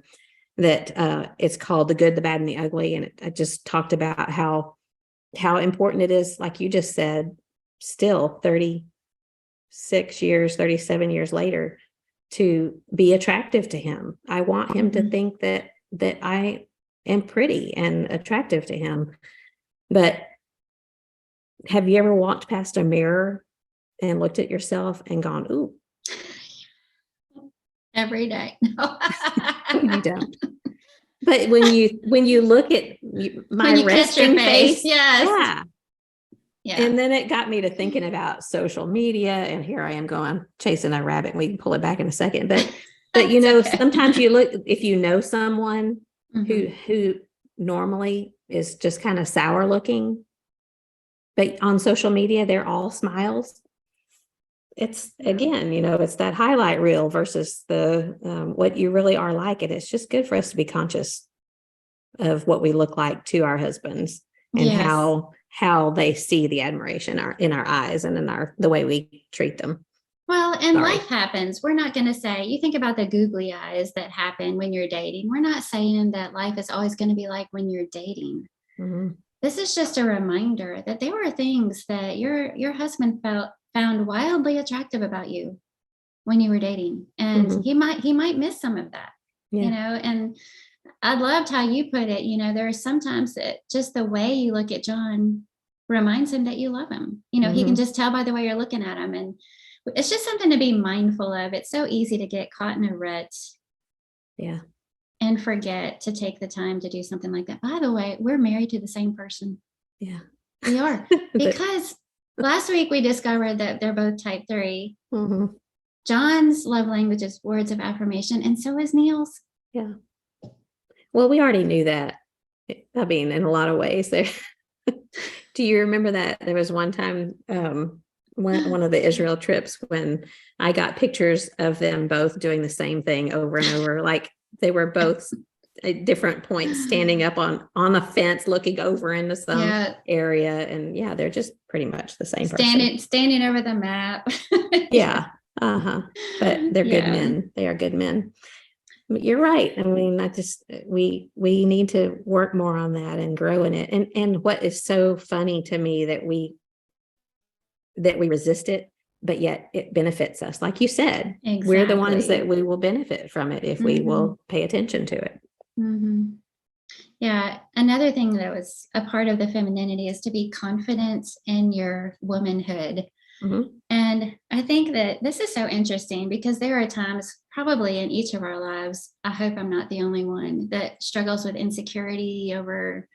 that it's called The Good, the Bad, and the Ugly. And I just talked about how important it is, like you just said, still 36 years, 37 years later, to be attractive to him. I want him to think that I am pretty and attractive to him. But have you ever walked past a mirror and looked at yourself and gone, ooh? Every day. No. You don't. But when you look at my resting face, yes. Yeah. And then it got me to thinking about social media, and here I am going chasing a rabbit, and we can pull it back in a second. But you know, okay. Sometimes you look, if you know someone who normally is just kind of sour looking, but on social media, they're all smiles. It's, again, you know, it's that highlight reel versus the what you really are like. And it's just good for us to be conscious of what we look like to our husbands, and how they see the admiration in our eyes and in the way we treat them. Well, and life happens. We're not going to say, you think about the googly eyes that happen when you're dating. We're not saying that life is always going to be like when you're dating. This is just a reminder that there were things that your husband found wildly attractive about you when you were dating, and he might miss some of that, you know. And I loved how you put it. You know, there are sometimes that just the way you look at John reminds him that you love him. You know, he can just tell by the way you're looking at him, and it's just something to be mindful of. It's so easy to get caught in a rut, and forget to take the time to do something like that. By the way, we're married to the same person. Yeah, we are, because last week we discovered that they're both type 3. John's love language is words of affirmation, and so is Neil's. Yeah. Well, we already knew that. I mean, in a lot of ways there. Do you remember that there was one time, one of the Israel trips, when I got pictures of them both doing the same thing over and over, like they were both at different points standing up on a fence looking over into some area, and they're just pretty much the same person. Standing over the map. But they're good men. They are good men. You're right. I mean, we need to work more on that and grow in it. And what is so funny to me that we resist it, but yet it benefits us. Like you said, we're the ones that we will benefit from it if we will pay attention to it. Yeah. Another thing that was a part of the femininity is to be confident in your womanhood. And I think that this is so interesting, because there are times probably in each of our lives, I hope I'm not the only one, that struggles with insecurity over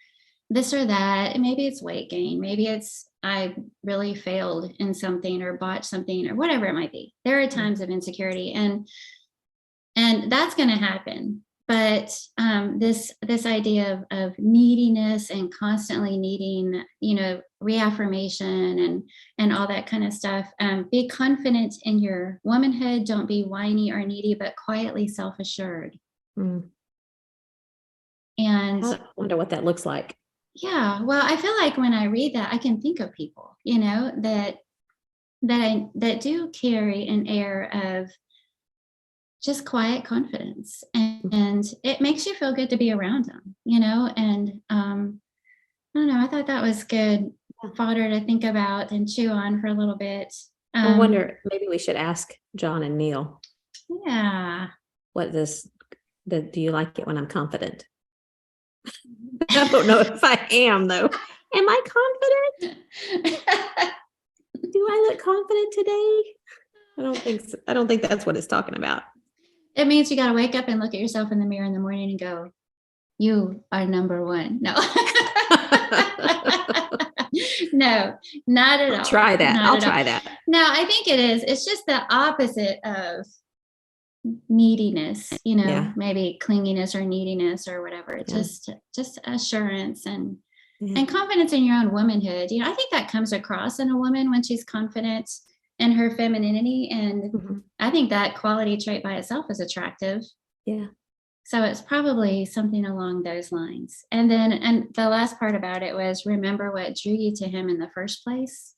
this or that. Maybe it's weight gain. Maybe it's I really failed in something or botched something or whatever it might be. There are times of insecurity, and that's going to happen. But this idea of neediness and constantly needing, you know, reaffirmation and all that kind of stuff. Be confident in your womanhood. Don't be whiny or needy, but quietly self-assured. And I wonder what that looks like. Yeah, well, I feel like when I read that, I can think of people, you know, that do carry an air of just quiet confidence, and it makes you feel good to be around them, you know. And I don't know, I thought that was good fodder to think about and chew on for a little bit. I wonder, maybe we should ask John and Neil. What do you like it when I'm confident? I don't know if I am, though. Am I confident? Do I look confident today? I don't think so. I don't think that's what it's talking about. It means you got to wake up and look at yourself in the mirror in the morning and go, you are number one. No. No, not at all. Try that. I'll try that. No, I think it is. It's just the opposite of neediness, you know, maybe clinginess or neediness or whatever. Just assurance and confidence in your own womanhood. You know, I think that comes across in a woman when she's confident in her femininity. And I think that quality trait by itself is attractive. Yeah. So it's probably something along those lines. And then, and the last part about it was, remember what drew you to him in the first place.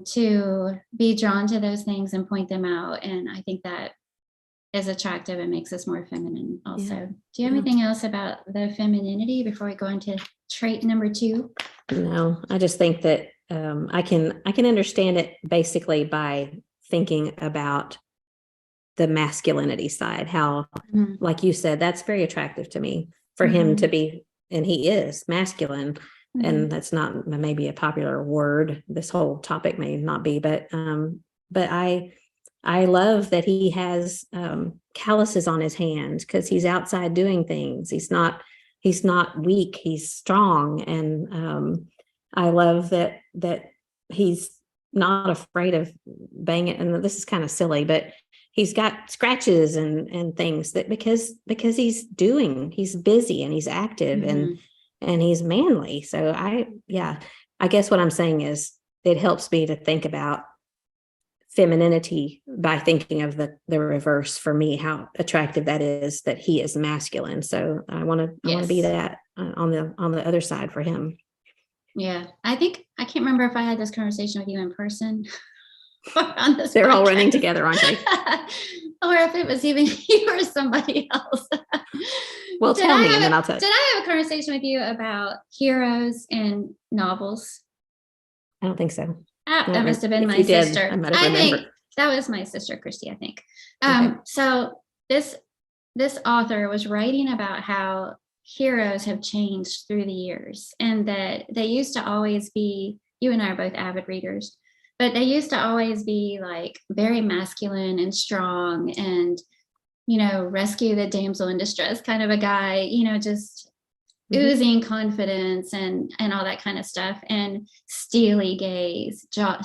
To be drawn to those things and point them out. And I think that is attractive and makes us more feminine also. Yeah. Do you have Yeah. anything else about the femininity before we go into trait number 2? No, I just think that I can understand it basically by thinking about the masculinity side, how, Mhm. like you said, that's very attractive to me for him to be, and he is masculine. Mhm. And that's not maybe a popular word. This whole topic may not be, but I love that he has calluses on his hands because he's outside doing things. He's not weak. He's strong, and I love that he's not afraid of banging. And this is kind of silly, but he's got scratches and things that because he's busy and he's active and he's manly. So I guess what I'm saying is it helps me to think about femininity by thinking of the reverse for me, how attractive that is, that he is masculine. So I want to be that on the other side for him. Yeah, I think I can't remember if I had this conversation with you in person or on this. They're all running together, aren't they? Or if it was even you or somebody else. Well, tell me, and then I'll tell you. Did I have a conversation with you about heroes in novels? I don't think so. That must have been my sister. I might have remembered. Think that was my sister, Christy, I think. Okay. So this author was writing about how heroes have changed through the years, and that they used to always be, you and I are both avid readers, but they used to always be like very masculine and strong and, rescue the damsel in distress kind of a guy, just oozing confidence and all that kind of stuff, and steely gaze, jaw,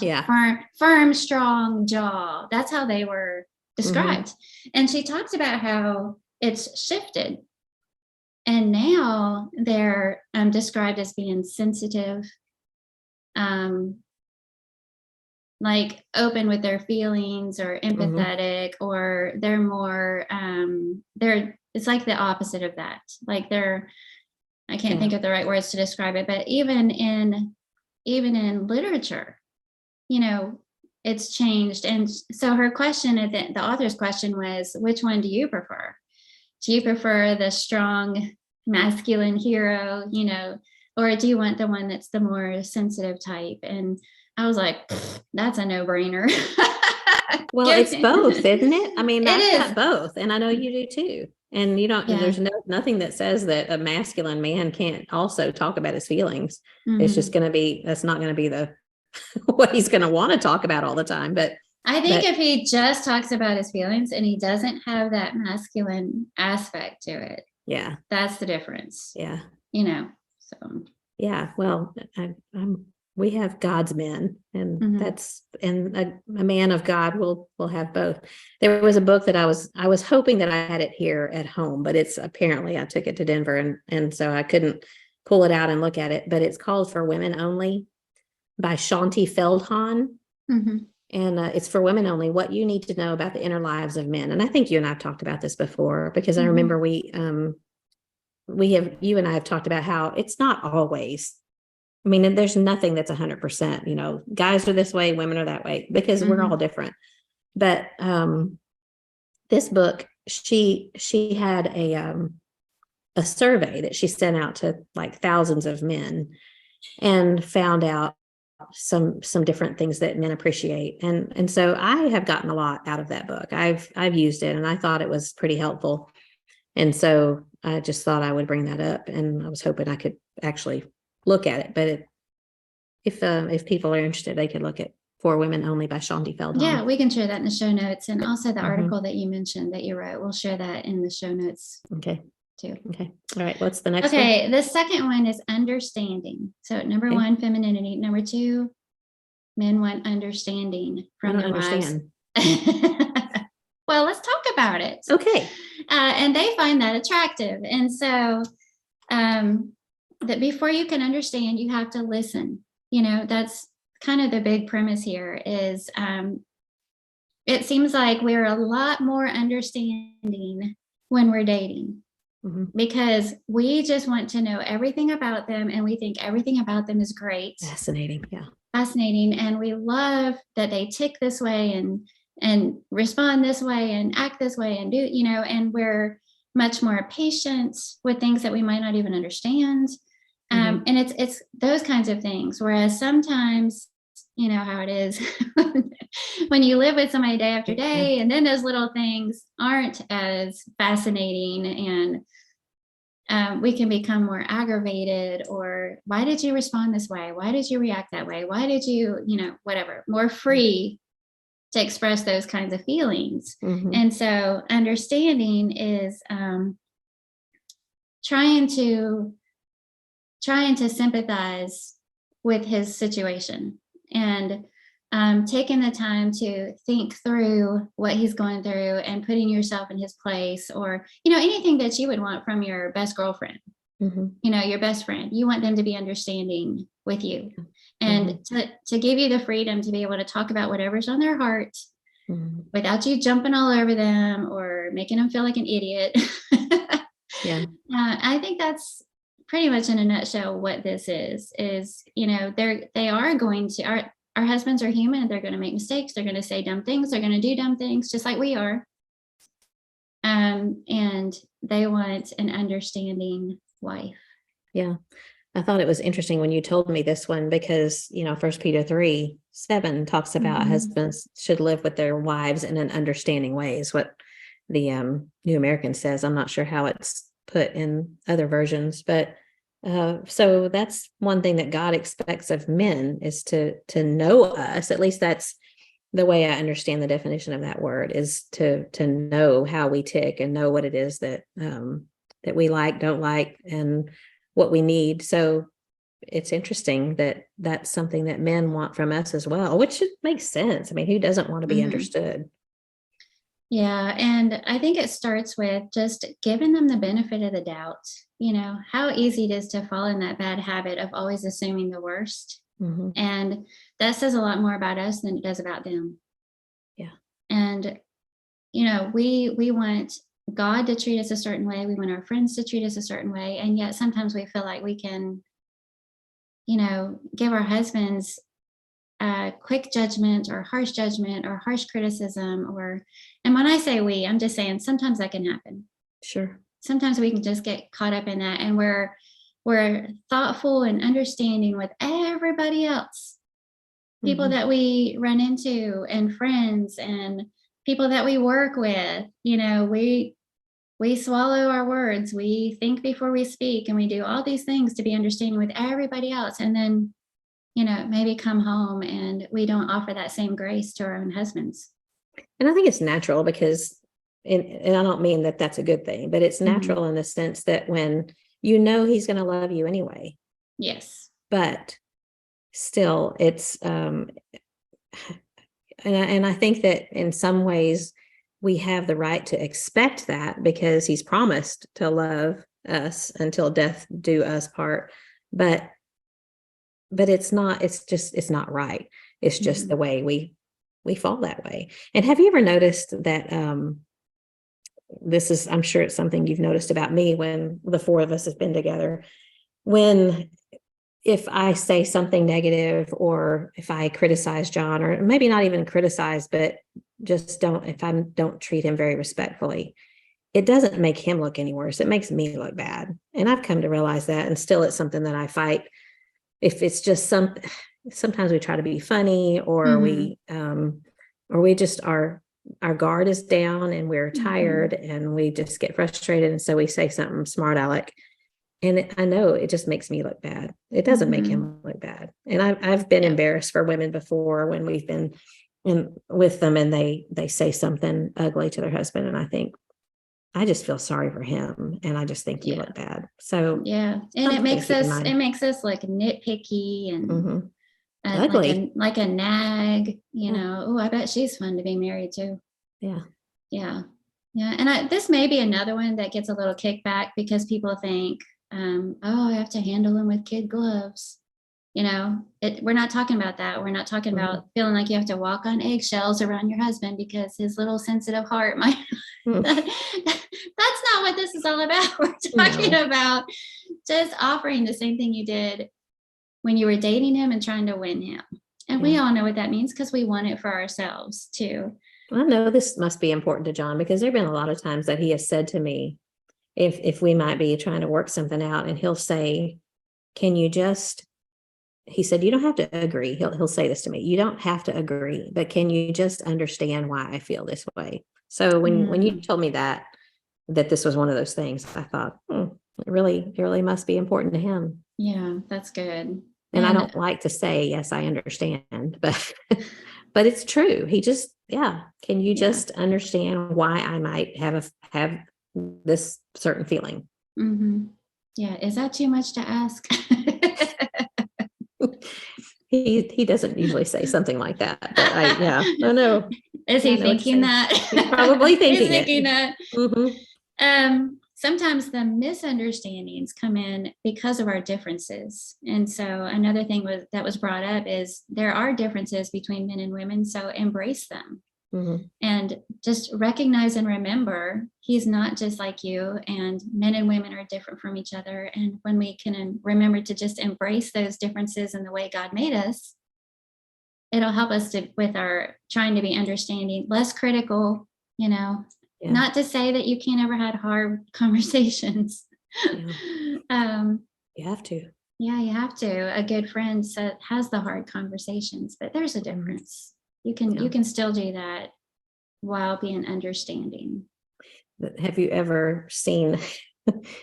firm, strong jaw. That's how they were described. And she talks about how it's shifted. And now they're described as being sensitive, like open with their feelings or empathetic, or they're more, it's like the opposite of that. Like I can't think of the right words to describe it, but even in literature, it's changed. And so her question, the author's question was, which one do you prefer? Do you prefer the strong masculine hero, or do you want the one that's the more sensitive type? And I was like, that's a no-brainer. Well, it's both, isn't it? I mean, I've got both, and I know you do too. And there's nothing that says that a masculine man can't also talk about his feelings. It's just that's not going to be what he's going to want to talk about all the time. But I think if he just talks about his feelings and he doesn't have that masculine aspect to it, that's the difference. Yeah. So. Yeah. Well, we have God's men, and a man of God will have both. There was a book that I was hoping that I had it here at home, but it's apparently I took it to Denver and so I couldn't pull it out and look at it, but it's called For Women Only by Shaunti Feldhahn. And it's for women only, what you need to know about the inner lives of men. And I think you and I have talked about this before, because I remember you and I have talked about how it's not always, I mean, there's nothing that's 100%, guys are this way, women are that way, because we're all different. But this book, she had a survey that she sent out to like thousands of men and found out some different things that men appreciate. And so I have gotten a lot out of that book. I've used it and I thought it was pretty helpful. And so I just thought I would bring that up, and I was hoping I could actually look at it. But if people are interested, they could look at For Women Only by Shaunti Feldhahn. Yeah, we can share that in the show notes. And also the article that you mentioned that you wrote, we'll share that in the show notes. Okay. Too. Okay. All right. What's the next one? Okay. The second one is understanding. So number 1, femininity. Number 2, men want understanding from their wives. Well, let's talk about it. Okay. And they find that attractive. And so that before you can understand, you have to listen. That's kind of the big premise here is it seems like we're a lot more understanding when we're dating. Because we just want to know everything about them, and we think everything about them is great. Fascinating. Yeah. Fascinating. And we love that they tick this way, and and respond this way and act this way and do, and we're much more patient with things that we might not even understand. And it's those kinds of things. Whereas sometimes, you know how it is when you live with somebody day after day, and then those little things aren't as fascinating, and we can become more aggravated, or why did you respond this way? Why did you react that way? Why did you, whatever, more free to express those kinds of feelings. And so understanding is trying to sympathize with his situation, and taking the time to think through what he's going through and putting yourself in his place, or, anything that you would want from your best girlfriend, your best friend. You want them to be understanding with you, and to give you the freedom to be able to talk about whatever's on their heart without you jumping all over them or making them feel like an idiot. I think that's pretty much in a nutshell what this is, they are going to, our husbands are human. They're going to make mistakes. They're going to say dumb things. They're going to do dumb things just like we are. And they want an understanding wife. Yeah. I thought it was interesting when you told me this one, because, 1 Peter 3:7 talks about husbands should live with their wives in an understanding way, is what the New American says. I'm not sure how it's put in other versions, but so that's one thing that God expects of men, is to know us. At least that's the way I understand the definition of that word, is to know how we tick and know what it is that that we like, don't like, and what we need. So it's interesting that that's something that men want from us as well, which makes sense. I mean, who doesn't want to be understood? Yeah. And I think it starts with just giving them the benefit of the doubt. How easy it is to fall in that bad habit of always assuming the worst. And that says a lot more about us than it does about them. Yeah. And, we want God to treat us a certain way. We want our friends to treat us a certain way. And yet sometimes we feel like we can, give our husbands quick judgment or harsh criticism, and when I say we, I'm just saying sometimes that can happen. Sure. Sometimes we can just get caught up in that, and we're thoughtful and understanding with everybody else, people that we run into, and friends, and people that we work with. We swallow our words, we think before we speak, and we do all these things to be understanding with everybody else, and then maybe come home and we don't offer that same grace to our own husbands. And I think it's natural, because, and I don't mean that that's a good thing, but it's natural in the sense that when he's going to love you anyway. Yes. But still, it's, and I think that in some ways we have the right to expect that, because he's promised to love us until death do us part. But it's not right. It's just the way we fall that way. And have you ever noticed that I'm sure it's something you've noticed about me when the four of us have been together, if I say something negative, or if I criticize John, or maybe not even criticize, but just if I don't treat him very respectfully, it doesn't make him look any worse. It makes me look bad. And I've come to realize that, and still it's something that I fight. If it's just sometimes we try to be funny, or we just our guard is down and we're tired and we just get frustrated. And so we say something smart aleck, and I know it just makes me look bad. It doesn't make him look bad. And I've been embarrassed for women before when we've been with them and they say something ugly to their husband. And I think, I just feel sorry for him, and I just think you look bad. So and it makes us like nitpicky and ugly, like a nag. Oh, I bet she's fun to be married to. Yeah. And this may be another one that gets a little kickback, because people think, I have to handle them with kid gloves. We're not talking about that. We're not talking about feeling like you have to walk on eggshells around your husband because his little sensitive heart might. That's not what this is all about. We're talking about just offering the same thing you did when you were dating him and trying to win him. And we all know what that means, because we want it for ourselves too. I know this must be important to John because there've been a lot of times that he has said to me, if we might be trying to work something out, and he'll say, "Can you just?" He said, "You don't have to agree." He'll say this to me: "You don't have to agree, but can you just understand why I feel this way?" So when you told me that this was one of those things, I thought, it really must be important to him. Yeah, that's good. And I don't like to say, "Yes, I understand," but but it's true. He just, can you just understand why I might have this certain feeling? Mm-hmm. Yeah. Is that too much to ask? He doesn't usually say something like that, but I know. Is he thinking that? He's probably thinking He's thinking that. Mm-hmm. Sometimes the misunderstandings come in because of our differences. And so another thing that was brought up is there are differences between men and women, so embrace them. Mm-hmm. And just recognize and remember he's not just like you, and men and women are different from each other. And when we can remember to just embrace those differences in the way God made us, it'll help us with our trying to be understanding, less critical, not to say that you can't ever have hard conversations. You have to. Yeah, you have to. A good friend has the hard conversations, but there's a difference. You can still do that while being understanding. Have you ever seen,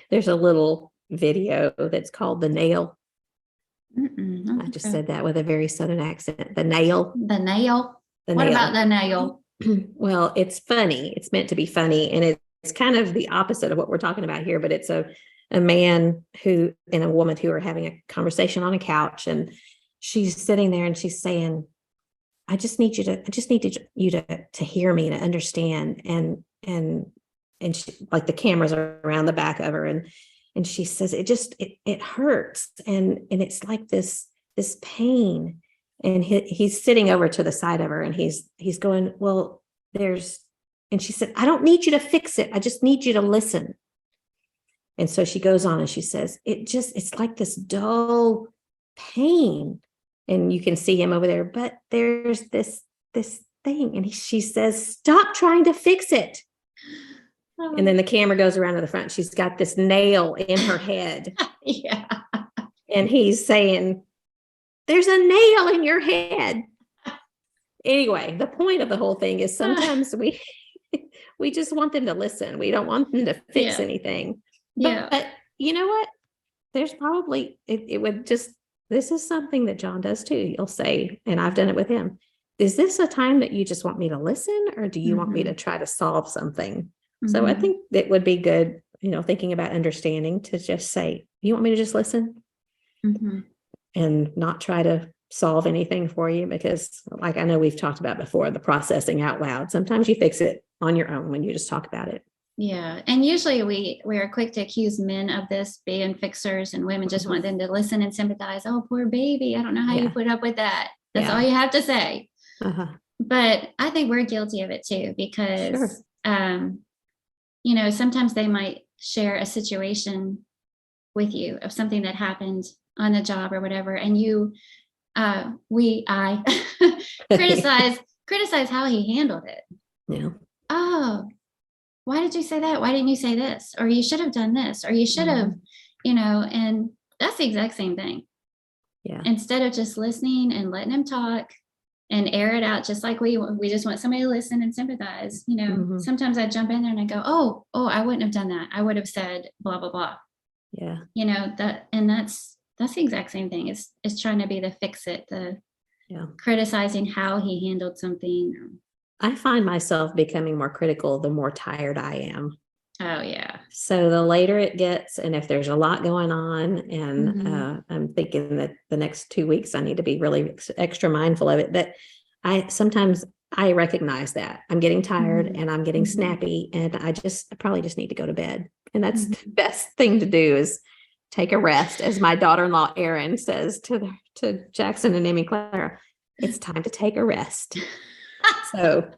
there's a little video that's called The Nail. I just said that with a very Southern accent. The Nail. The Nail. What about The Nail? Well, it's funny. It's meant to be funny. And it's kind of the opposite of what we're talking about here, but it's a man who and a woman who are having a conversation on a couch, and she's sitting there and she's saying, I just need you to hear me and understand. And she, like, the cameras are around the back of her, and she says, it hurts. And it's like this pain. And he's sitting over to the side of her, and he's going, well, and she said, I don't need you to fix it. I just need you to listen. And so she goes on and she says, it's like this dull pain. And you can see him over there, but there's this thing. And she says, stop trying to fix it. Oh. And then the camera goes around to the front. She's got this nail in her head. Yeah. And he's saying, there's a nail in your head. Anyway, the point of the whole thing is sometimes we just want them to listen. We don't want them to fix anything. But you know what? There's probably, it would just, this is something that John does too. He'll say, and I've done it with him, is this a time that you just want me to listen, or do you want me to try to solve something? Mm-hmm. So I think it would be good, thinking about understanding, to just say, you want me to just listen? Mm-hmm. And not try to solve anything for you, because, like I know we've talked about before, the processing out loud. Sometimes you fix it on your own when you just talk about it. Yeah. And usually we are quick to accuse men of this being fixers, and women just want them to listen and sympathize. Oh, poor baby. I don't know how you put up with that. That's all you have to say. Uh-huh. But I think we're guilty of it too, because, sometimes they might share a situation with you of something that happened on the job or whatever. And I criticize how he handled it. Yeah. Oh, why did you say that? Why didn't you say this? Or you should have done this, or you should have, and that's the exact same thing. Yeah. Instead of just listening and letting him talk and air it out, just like we just want somebody to listen and sympathize. Sometimes I jump in there and I go, oh, I wouldn't have done that. I would have said blah, blah, blah. Yeah. That's the exact same thing. It's trying to be the fix it, criticizing how he handled something. I find myself becoming more critical the more tired I am. Oh, yeah. So the later it gets, and if there's a lot going on, and I'm thinking that the next 2 weeks I need to be really extra mindful of it. But sometimes I recognize that I'm getting tired and I'm getting snappy, and I probably just need to go to bed. And that's the best thing to do, is take a rest. As my daughter-in-law, Erin, says to Jackson and Emmy Clara, it's time to take a rest. So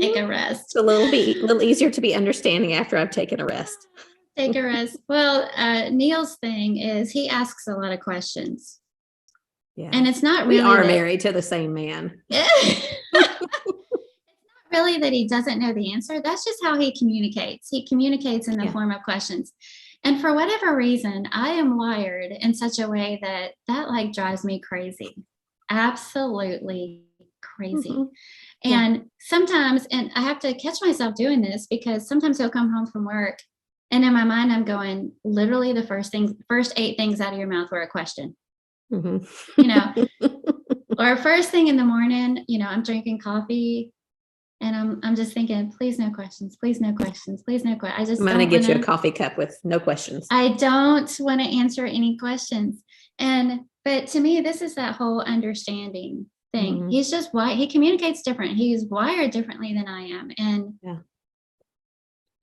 take a rest. It's a little easier to be understanding after I've taken a rest. Take a rest. Well, Neil's thing is he asks a lot of questions. Yeah. And it's not really. We are married to the same man. It's not really that he doesn't know the answer. That's just how he communicates. He communicates in the Yeah. form of questions. And for whatever reason, I am wired in such a way that like drives me crazy. Absolutely crazy. Mhm. Yeah. And sometimes, and I have to catch myself doing this because sometimes he'll come home from work and in my mind, I'm going, literally the first 8 things out of your mouth were a question, Mhm. you know, or first thing in the morning, I'm drinking coffee and I'm just thinking, please no questions, please no questions, please no questions. I'm going to get you a coffee cup with no questions. I don't want to answer any questions. But to me, this is that whole understanding thing. Mhm. He's just he communicates different. He's wired differently than I am. And Yeah.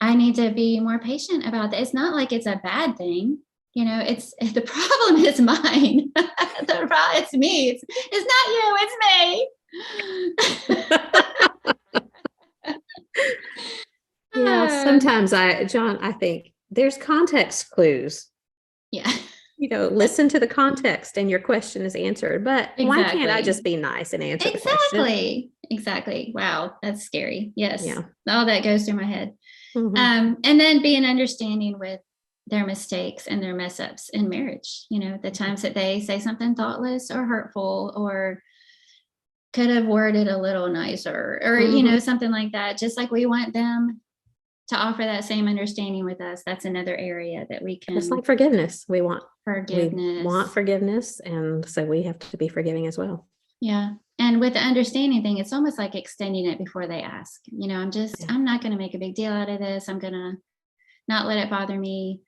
I need to be more patient about that. It's not like it's a bad thing. It's the problem is mine. It's me. It's not you, it's me. Yeah, sometimes John, I think there's context clues. Yeah. Listen to the context and your question is answered. But why can't I Exactly. just be nice and answer the question? Exactly. Wow, that's scary. Yes. Yeah. All that goes through my head. Mhm. And then being understanding with their mistakes and their mess ups in marriage, the times that they say something thoughtless or hurtful or could have worded a little nicer or, Mhm. something like that. Just like we want them to offer that same understanding with us. That's another area that we can Just like forgiveness. We want forgiveness. forgiveness. And so we have to be forgiving as well. Yeah. And with the understanding thing, it's almost like extending it before they ask. Yeah. I'm not going to make a big deal out of this. I'm going to not let it bother me.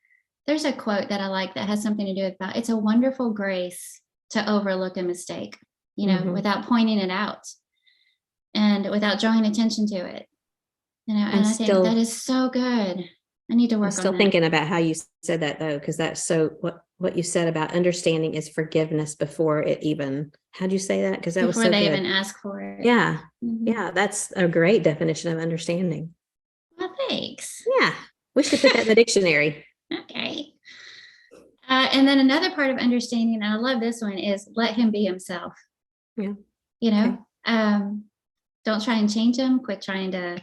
There's a quote that I like that has something to do with that. It's a wonderful grace to overlook a mistake, Mhm. without pointing it out and without drawing attention to it. And I think that is so good. I need to work on that. I'm still thinking about how you said that though, because that's so what you said about understanding is forgiveness before it even, how'd you say that? Because that was so before they good. even ask for it. Yeah. Mhm. Yeah. That's a great definition of understanding. Well, thanks. Yeah. We should put that in the dictionary. Okay. And then another part of understanding, and I love this one, is let him be himself. Yeah. Okay. Don't try and change him. Quit trying to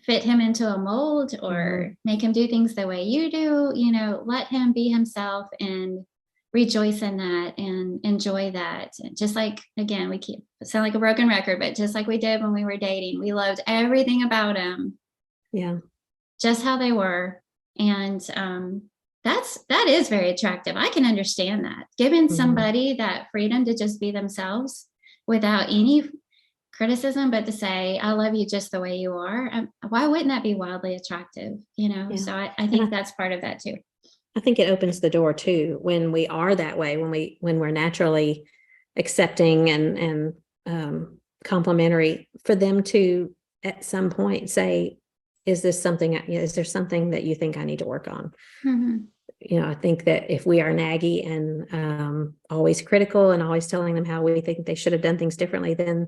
fit him into a mold or make him do things the way you do. Let him be himself and rejoice in that and enjoy that. Just like, again, we sound like a broken record, but just like we did when we were dating, we loved everything about him. Yeah. Just how they were. And that is very attractive. I can understand that. Giving somebody that freedom to just be themselves without any criticism, but to say, I love you just the way you are. Why wouldn't that be wildly attractive? Yeah. So I think that's part of that too. I think it opens the door too, when we are that way, when we're naturally accepting and complimentary, for them to at some point say, is there something that you think I need to work on? Mm-hmm. I think that if we are naggy and always critical and always telling them how we think they should have done things differently, then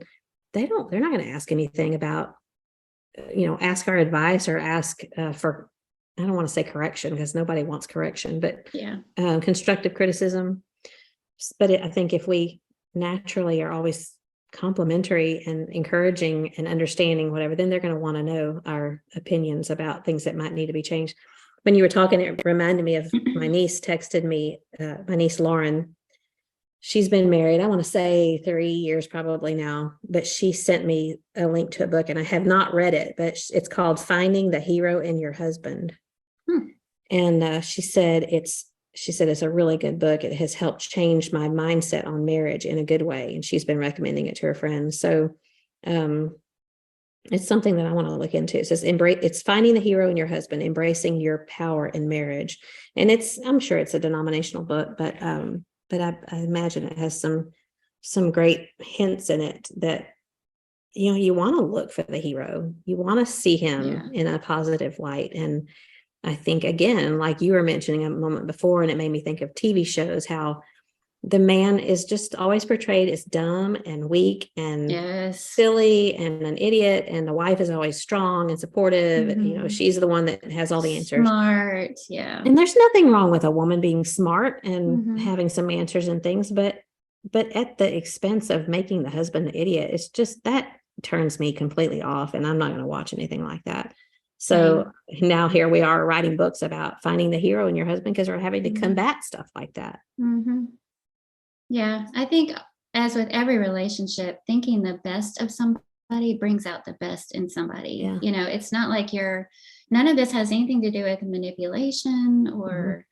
they're not going to ask anything about, ask our advice or ask for, I don't want to say correction because nobody wants correction, but constructive criticism. But I think if we naturally are always complimentary and encouraging and understanding whatever, then they're going to want to know our opinions about things that might need to be changed. When you were talking, it reminded me of my niece texted me, my niece Lauren. She's been married, I want to say 3 years probably now, but she sent me a link to a book and I have not read it, but it's called Finding the Hero in Your Husband. And she said it's a really good book. It has helped change my mindset on marriage in a good way. And she's been recommending it to her friends. So it's something that I want to look into. It says it's Finding the Hero in Your Husband, Embracing Your Power in Marriage. And I'm sure it's a denominational book, but I imagine it has some great hints in it that, you want to look for the hero. You want to see him in a positive light. And I think, again, like you were mentioning a moment before, and it made me think of TV shows, how the man is just always portrayed as dumb and weak and silly and an idiot. And the wife is always strong and supportive. She's the one that has all the answers. Smart. Yeah. And there's nothing wrong with a woman being smart and having some answers and things, but at the expense of making the husband an idiot. It's just that turns me completely off, and I'm not going to watch anything like that. So now here we are writing books about finding the hero in your husband because we're having to combat stuff like that. Mm-hmm. Yeah, I think as with every relationship, thinking the best of somebody brings out the best in somebody. Yeah. You know, it's not like none of this has anything to do with manipulation or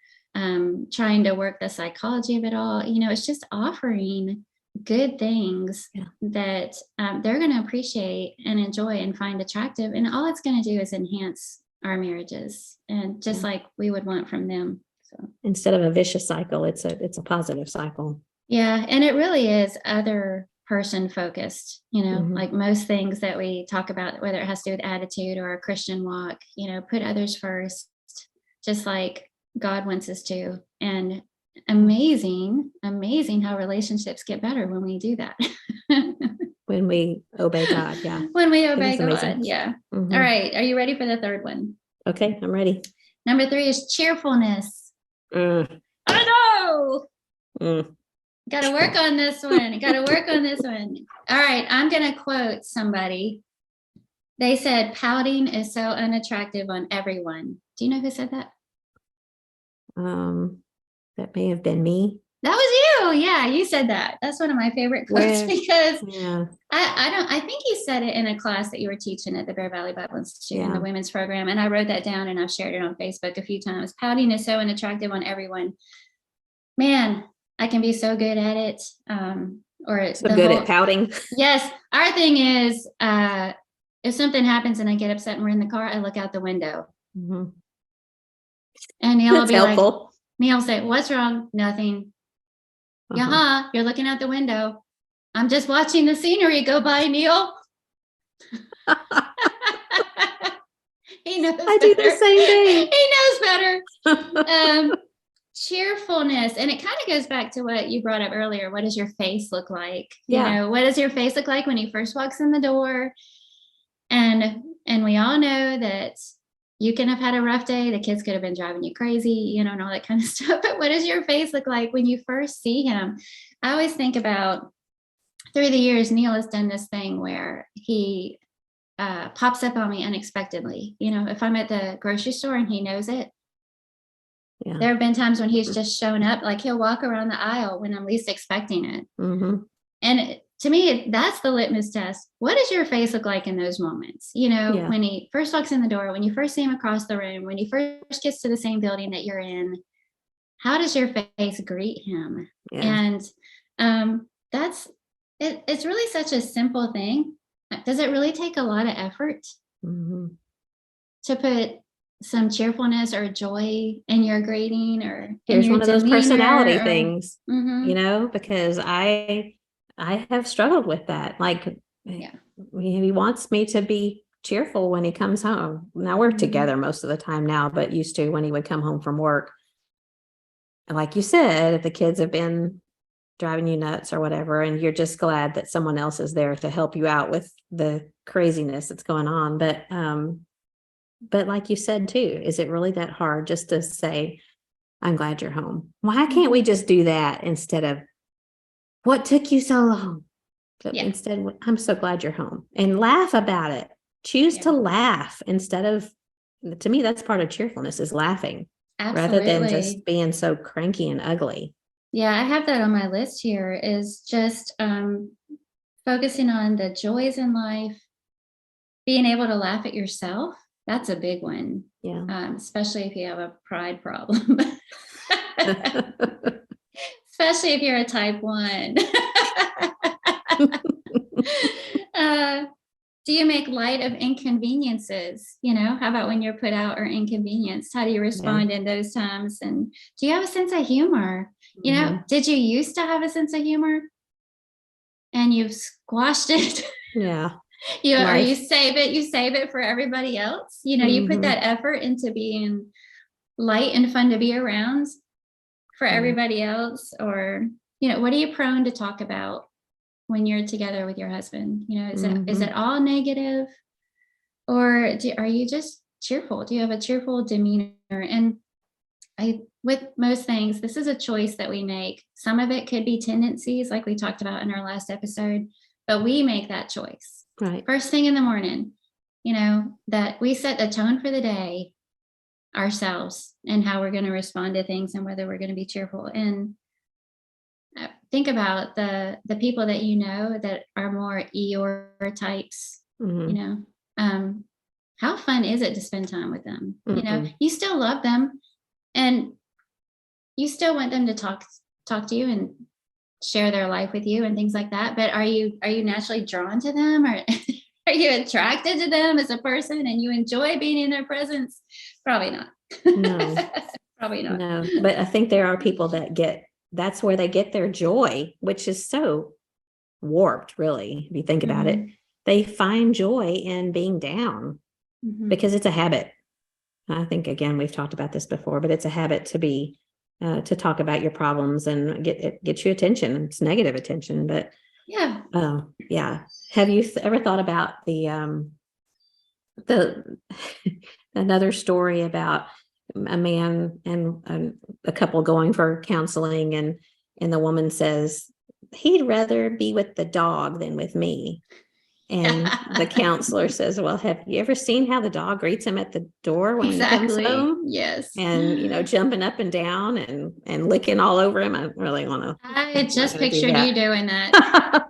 trying to work the psychology of it all. You know, it's just offering good things that they're going to appreciate and enjoy and find attractive. And all it's going to do is enhance our marriages, and just like we would want from them. So instead of a vicious cycle, it's a positive cycle. Yeah. And it really is other person focused, you know, like most things that we talk about, whether it has to do with attitude or a Christian walk, you know, put others first, just like God wants us to. And amazing how relationships get better when we do that. When we obey God. Yeah. When we obey God. Yeah. All right. Are you ready for the third one? Okay, I'm ready. Number 3 is cheerfulness. I know. Got to work on this one. All right. I'm going to quote somebody. They said, pouting is so unattractive on everyone. Do you know who said that? That may have been me. That was you. Yeah, you said that. That's one of my favorite quotes because I think you said it in a class that you were teaching at the Bear Valley Bible Institute in the women's program. And I wrote that down and I've shared it on Facebook a few times. Pouting is so unattractive on everyone. Man, I can be so good at it. Or so good at pouting. Yes. Our thing is, if something happens and I get upset and we're in the car, I look out the window. And Neil will be helpful. Like, Neil will say, "What's wrong?" "Nothing." You're looking out the window. "I'm just watching the scenery go by, Neil." He knows I do the same thing. He knows better. Cheerfulness. And it kind of goes back to what you brought up earlier. What does your face look like? You know, what does your face look like when he first walks in the door? And we all know that you can have had a rough day. The kids could have been driving you crazy, you know, and all that kind of stuff. But what does your face look like when you first see him? I always think about, through the years, Neil has done this thing where he pops up on me unexpectedly. You know, if I'm at the grocery store and he knows it. There have been times when he's just shown up, like he'll walk around the aisle when I'm least expecting it. And to me, that's the litmus test. What does your face look like in those moments? You know, when he first walks in the door, when you first see him across the room, when he first gets to the same building that you're in, how does your face greet him? And it's really such a simple thing. Does it really take a lot of effort to put some cheerfulness or joy in your greeting or here's one of those personality things, you know, because I have struggled with that. Like he wants me to be cheerful when he comes home. Now we're together most of the time now, but used to when he would come home from work. And like you said, if the kids have been driving you nuts or whatever, and you're just glad that someone else is there to help you out with the craziness that's going on. But like you said, too, is it really that hard just to say, "I'm glad you're home"? Why can't we just do that instead of, "What took you so long?" But instead, "I'm so glad you're home," and laugh about it. Choose to laugh instead of, to me, that's part of cheerfulness, is laughing rather than just being so cranky and ugly. Yeah, I have that on my list here, is just focusing on the joys in life, being able to laugh at yourself. That's a big one. Yeah. Especially if you have a pride problem. Especially if you're a type 1. Do you make light of inconveniences? You know, how about when you're put out or inconvenienced? How do you respond in those times? And do you have a sense of humor? You know, did you used to have a sense of humor and you've squashed it? Or you save it for everybody else. You know, you put that effort into being light and fun to be around for everybody else. Or, you know, what are you prone to talk about when you're together with your husband? You know, is it all negative, or are you just cheerful? Do you have a cheerful demeanor? And with most things, this is a choice that we make. Some of it could be tendencies, like we talked about in our last episode, but we make that choice. Right. First thing in the morning, that we set the tone for the day ourselves and how we're going to respond to things and whether we're going to be cheerful. And think about the people that that are more Eeyore types. How fun is it to spend time with them? You still love them and you still want them to talk to you and share their life with you and things like that. But are you naturally drawn to them, or are you attracted to them as a person and you enjoy being in their presence? Probably not. No. Probably not. No, but I think there are people that's where they get their joy, which is so warped, really, if you think about it. They find joy in being down because it's a habit. I think, again, we've talked about this before, but it's a habit to talk about your problems and get you attention. It's negative attention, but yeah. Yeah. Have you ever thought about the another story about a man and a couple going for counseling, and the woman says he'd rather be with the dog than with me. And the counselor says, well, have you ever seen how the dog greets him at the door when he comes home? Yes. And, jumping up and down and licking all over him. I really want to. I just pictured you doing that.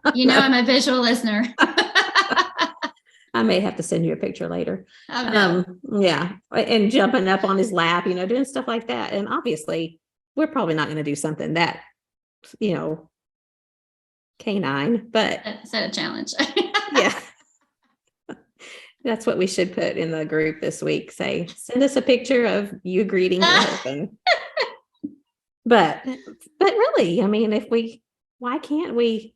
I'm a visual listener. I may have to send you a picture later. Oh, no. Yeah. And jumping up on his lap, doing stuff like that. And obviously we're probably not going to do something that, canine, but set a challenge. Yeah. That's what we should put in the group this week. Send us a picture of you greeting your husband. But really, why can't we?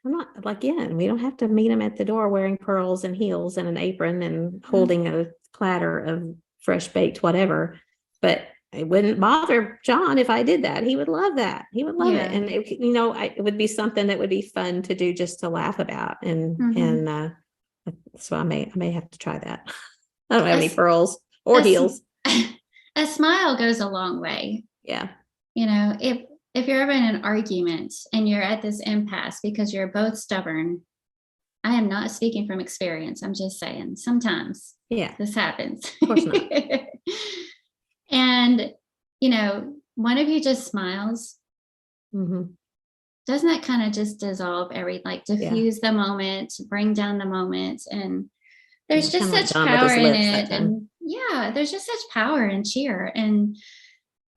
We don't have to meet him at the door wearing pearls and heels and an apron and holding a platter of fresh baked whatever. But it wouldn't bother John if I did that. He would love that. He would love it. And it would be something that would be fun to do, just to laugh about. And so I may have to try that. I don't have any pearls or heels. A smile goes a long way. Yeah. If you're ever in an argument and you're at this impasse because you're both stubborn, I am not speaking from experience. I'm just saying sometimes this happens. Of course not. And, one of you just smiles. Doesn't that kind of just dissolve diffuse the moment, bring down the moment? And there's just such power in it. And there's just such power and cheer. And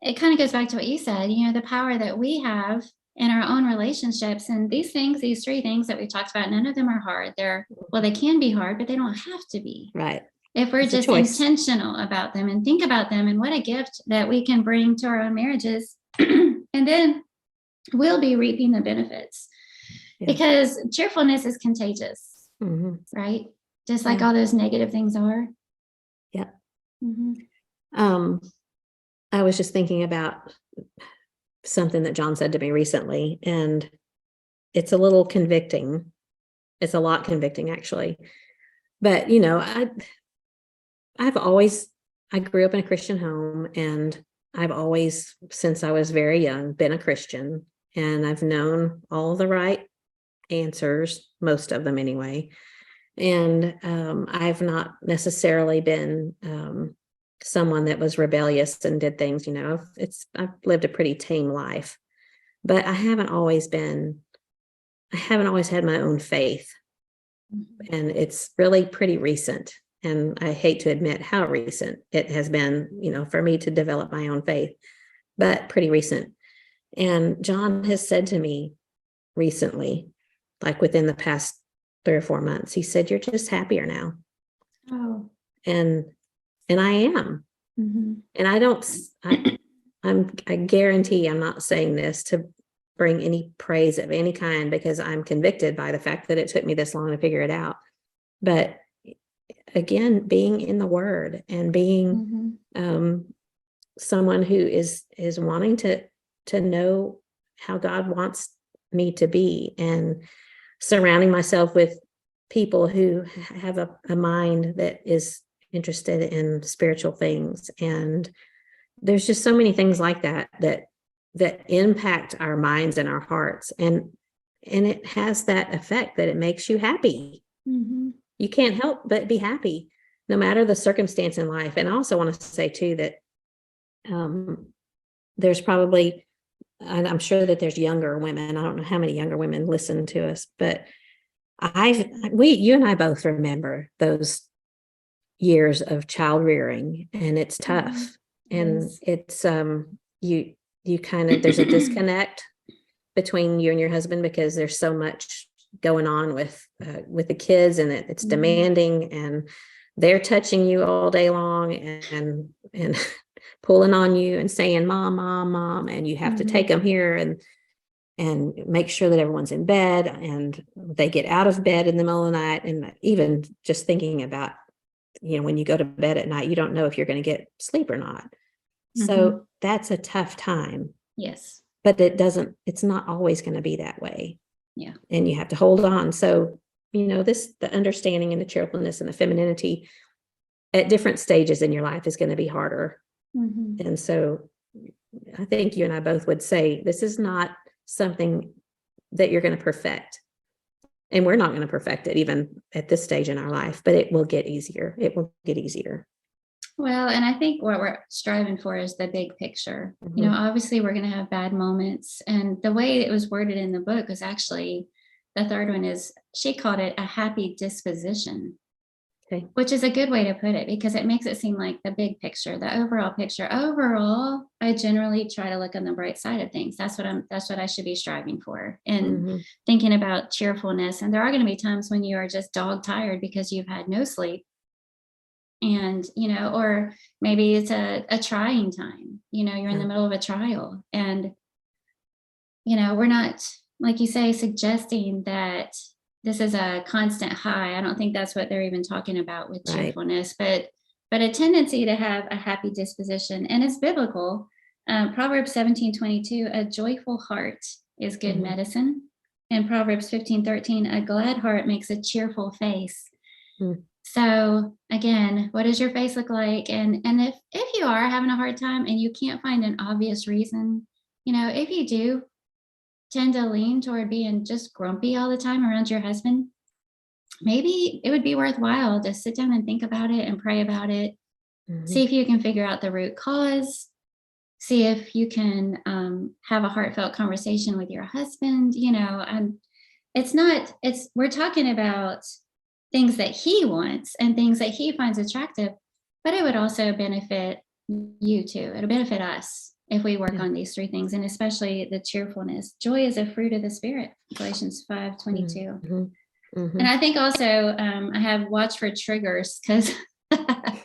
it kind of goes back to what you said, the power that we have in our own relationships. And these three things that we talked about, none of them are hard. They can be hard, but they don't have to be. Right. If we're just intentional about them and think about them, and what a gift that we can bring to our own marriages. And then we'll be reaping the benefits, because cheerfulness is contagious, right? Just like all those negative things are. Yeah. I was just thinking about something that John said to me recently, and it's a little convicting. It's a lot convicting, actually. But, I grew up in a Christian home, and I've always, since I was very young, been a Christian, and I've known all the right answers, most of them anyway. And I've not necessarily been someone that was rebellious and did things, I've lived a pretty tame life, but I haven't always had my own faith. And it's really pretty recent. And I hate to admit how recent it has been, for me to develop my own faith, but pretty recent. And John has said to me recently, like within the past 3 or 4 months, he said, "You're just happier now." Oh. And I am. And I guarantee I'm not saying this to bring any praise of any kind, because I'm convicted by the fact that it took me this long to figure it out. But again, being in the Word and being someone who is wanting to know how God wants me to be, and surrounding myself with people who have a mind that is interested in spiritual things. And there's just so many things like that impact our minds and our hearts. And it has that effect that it makes you happy. Mm-hmm. You can't help but be happy no matter the circumstance in life. And I also want to say too that there's probably, and I'm sure that there's younger women. I don't know how many younger women listen to us, but you and I both remember those years of child rearing, and it's tough. Mm-hmm. And Yes. it's you kind of, there's a disconnect between you and your husband because there's so much going on with the kids, and it's Mm-hmm. demanding, and they're touching you all day long and pulling on you and saying mom, mom, mom, and you have to take them here and make sure that everyone's in bed and they get out of bed in the middle of the night. And even just thinking about, when you go to bed at night, you don't know if you're going to get sleep or not. So that's a tough time. Yes. But it's not always going to be that way. Yeah. And you have to hold on. So, the understanding and the cheerfulness and the femininity at different stages in your life is going to be harder. Mm-hmm. And so I think you and I both would say this is not something that you're going to perfect. And we're not going to perfect it even at this stage in our life, but it will get easier. It will get easier. Well, and I think what we're striving for is the big picture. Obviously we're going to have bad moments. And the way it was worded in the book was actually, the third one is, she called it a happy disposition. Okay. Which is a good way to put it, because it makes it seem like the big picture, the overall picture. Overall, I generally try to look on the bright side of things. That's what I should be striving for, and thinking about cheerfulness. And there are going to be times when you are just dog tired because you've had no sleep. And, or maybe it's a trying time, you're in the middle of a trial, and, we're not, like you say, suggesting that this is a constant high. I don't think that's what they're even talking about with cheerfulness, but a tendency to have a happy disposition. And it's biblical. Proverbs 17:22, a joyful heart is good medicine. And Proverbs 15:13, a glad heart makes a cheerful face. So again, what does your face look like? And if you are having a hard time and you can't find an obvious reason, if you do tend to lean toward being just grumpy all the time around your husband, maybe it would be worthwhile to sit down and think about it and pray about it. See if you can figure out the root cause. See if you can have a heartfelt conversation with your husband. We're talking about things that he wants and things that he finds attractive, but it would also benefit you too. It'll benefit us if we work on these three things, and especially the cheerfulness. Joy is a fruit of the Spirit, Galatians 5:22. And I think also I have watch for triggers, because I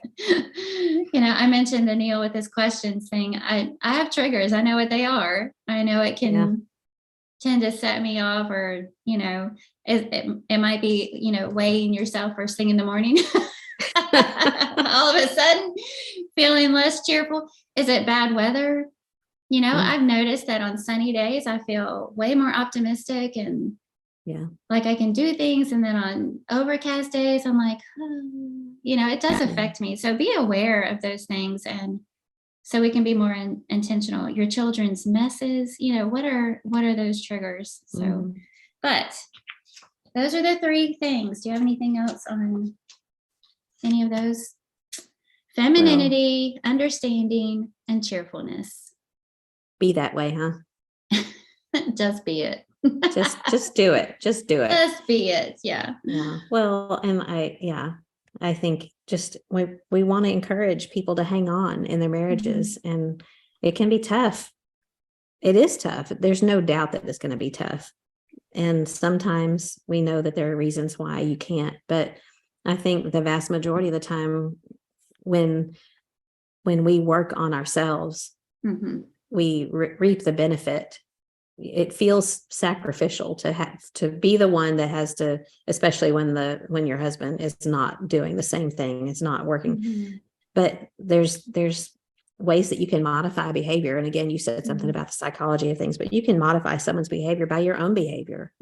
mentioned to Neil with his questions thing. I have triggers. I know what they are. I know it can tend to set me off, or it might be weighing yourself first thing in the morning. All of a sudden feeling less cheerful. Is it bad weather? I've noticed that on sunny days I feel way more optimistic and like I can do things, and then on overcast days I'm like, it does affect me. So be aware of those things, and so we can be more intentional. Your children's messes, what are those triggers? So but those are the three things. Do you have anything else on any of those? Femininity, understanding, and cheerfulness. Be that way, huh? Just be it. just do it. Just do it. Just be it. Yeah. Yeah. Well, and I think just we want to encourage people to hang on in their marriages, and it can be tough. It is tough. There's no doubt that it's going to be tough. And sometimes we know that there are reasons why you can't, but I think the vast majority of the time when we work on ourselves, we reap the benefit. It feels sacrificial to have to be the one that has to, especially when your husband is not doing the same thing, it's not working. But there's ways that you can modify behavior. And again, you said something about the psychology of things, but you can modify someone's behavior by your own behavior.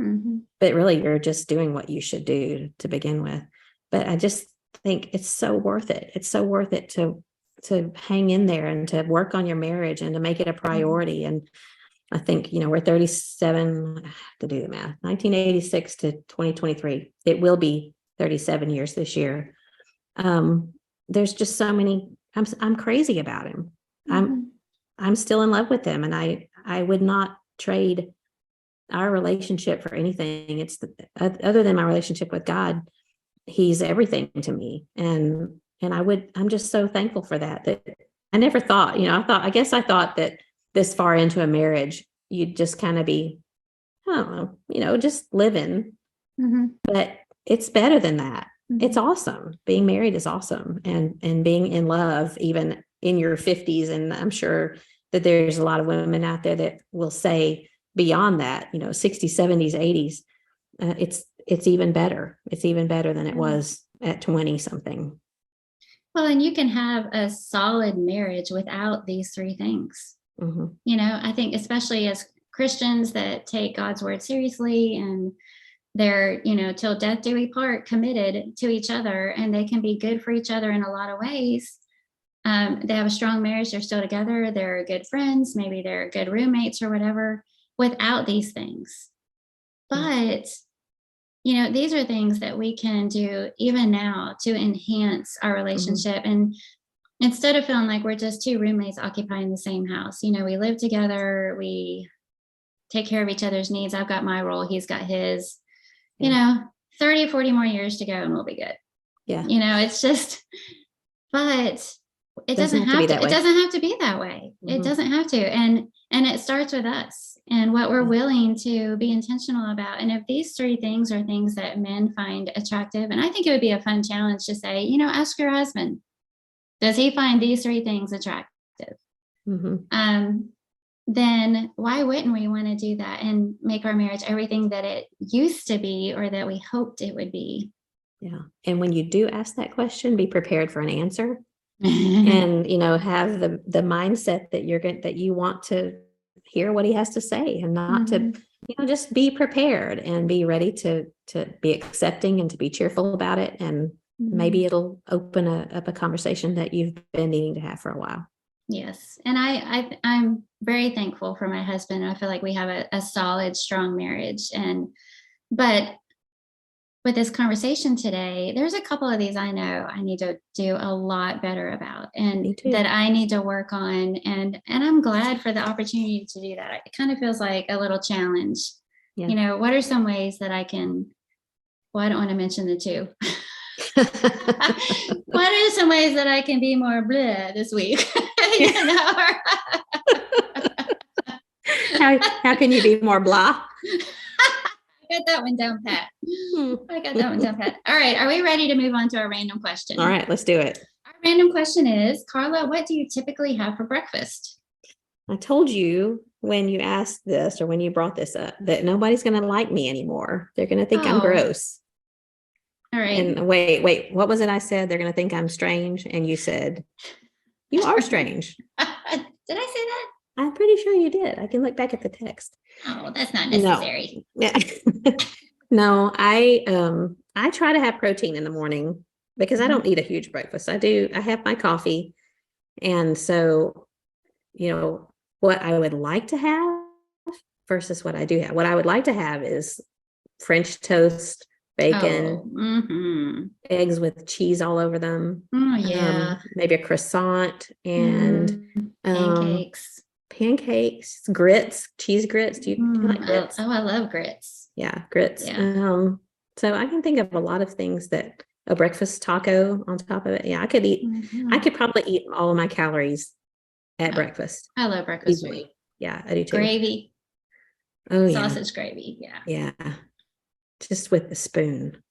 But really, you're just doing what you should do to begin with. But I just think it's so worth it. It's so worth it to hang in there and to work on your marriage and to make it a priority. And I think, we're 37, I have to do the math, 1986 to 2023. It will be 37 years this year. There's just so many, I'm crazy about him. Mm-hmm. I'm still in love with him, and I would not trade our relationship for anything. It's other than my relationship with God, he's everything to me. And I'm just so thankful for that I never thought, I guess I thought that this far into a marriage, you'd just kind of be, I don't know, just living, Mm-hmm. but it's better than that. Mm-hmm. It's awesome. Being married is awesome. And being in love, even in your 50s. And I'm sure that there's a lot of women out there that will say beyond that, 60s, 70s, 80s, it's even better. It's even better than it was at 20 something. Well, and you can have a solid marriage without these three things. Mm-hmm. I think especially as Christians that take God's word seriously, and they're, till death do we part, committed to each other, and they can be good for each other in a lot of ways. They have a strong marriage, they're still together, they're good friends, maybe they're good roommates or whatever, without these things. But these are things that we can do even now to enhance our relationship. Mm-hmm. And instead of feeling like we're just two roommates occupying the same house, we live together, we take care of each other's needs. I've got my role, he's got his, 30, 40 more years to go and we'll be good. Yeah. It's just, but it doesn't have to, it doesn't have to be that way. Mm-hmm. It doesn't have to. And it starts with us and what we're willing to be intentional about. And if these three things are things that men find attractive, and I think it would be a fun challenge to say, ask your husband, does he find these three things attractive? Mm-hmm. Then why wouldn't we want to do that and make our marriage everything that it used to be or that we hoped it would be? Yeah. And when you do ask that question, be prepared for an answer. And have the mindset that you want to hear what he has to say, and not to just be prepared and be ready to be accepting and to be cheerful about it. And maybe it'll open up a conversation that you've been needing to have for a while. Yes. And I'm very thankful for my husband. I feel like we have a solid, strong marriage. But with this conversation today, there's a couple of these I know I need to do a lot better about, and that I need to work on. And I'm glad for the opportunity to do that. It kind of feels like a little challenge. Yeah. What are some ways that I can, well, I don't want to mention the two. What are some ways that I can be more blah this week? How can you be more blah? I got that one down pat. All right. Are we ready to move on to our random question? All right, let's do it. Our random question is, Carla, what do you typically have for breakfast? I told you when you asked this, or when you brought this up, that nobody's going to like me anymore. They're going to think I'm gross. All right. And wait, what was it I said? They're going to think I'm strange. And you said, you are strange. Did I say that? I'm pretty sure you did. I can look back at the text. Oh, that's not necessary. No. Yeah. No, I try to have protein in the morning because I don't eat a huge breakfast. I have my coffee. And so, what I would like to have versus what I do have. What I would like to have is French toast, bacon, eggs with cheese all over them. Oh, yeah. Maybe a croissant and pancakes, grits, cheese grits. Do you like grits? Oh, I love grits. Yeah, grits. Yeah. So I can think of a lot of things that a breakfast taco on top of it. Yeah, I could eat. I could probably eat all of my calories at breakfast. I love breakfast food. Yeah, I do too. Gravy. Oh, yeah. Sausage gravy. Yeah. Yeah. Just with a spoon.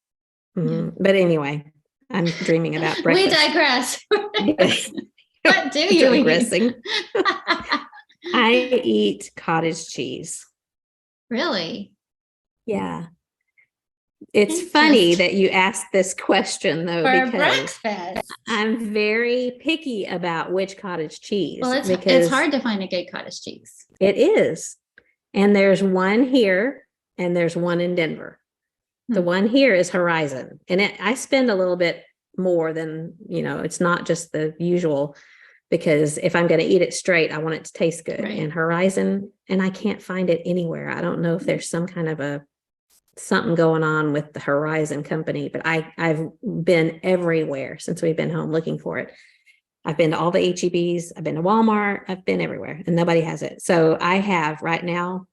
Yeah. But anyway, I'm dreaming about breakfast. We digress. What do you digressing? I eat cottage cheese. Really? Yeah. It's funny that you asked this question, though, for because breakfast. I'm very picky about which cottage cheese. Well, it's hard to find a good cottage cheese. It is. And there's one here and there's one in Denver. The one here is Horizon. And I spend a little bit more than, it's not just the usual because if I'm going to eat it straight, I want it to taste good. Right. And Horizon, and I can't find it anywhere. I don't know if there's some kind of something going on with the Horizon company, but I've been everywhere since we've been home looking for it. I've been to all the HEBs, I've been to Walmart, I've been everywhere, and nobody has it. So I have right now,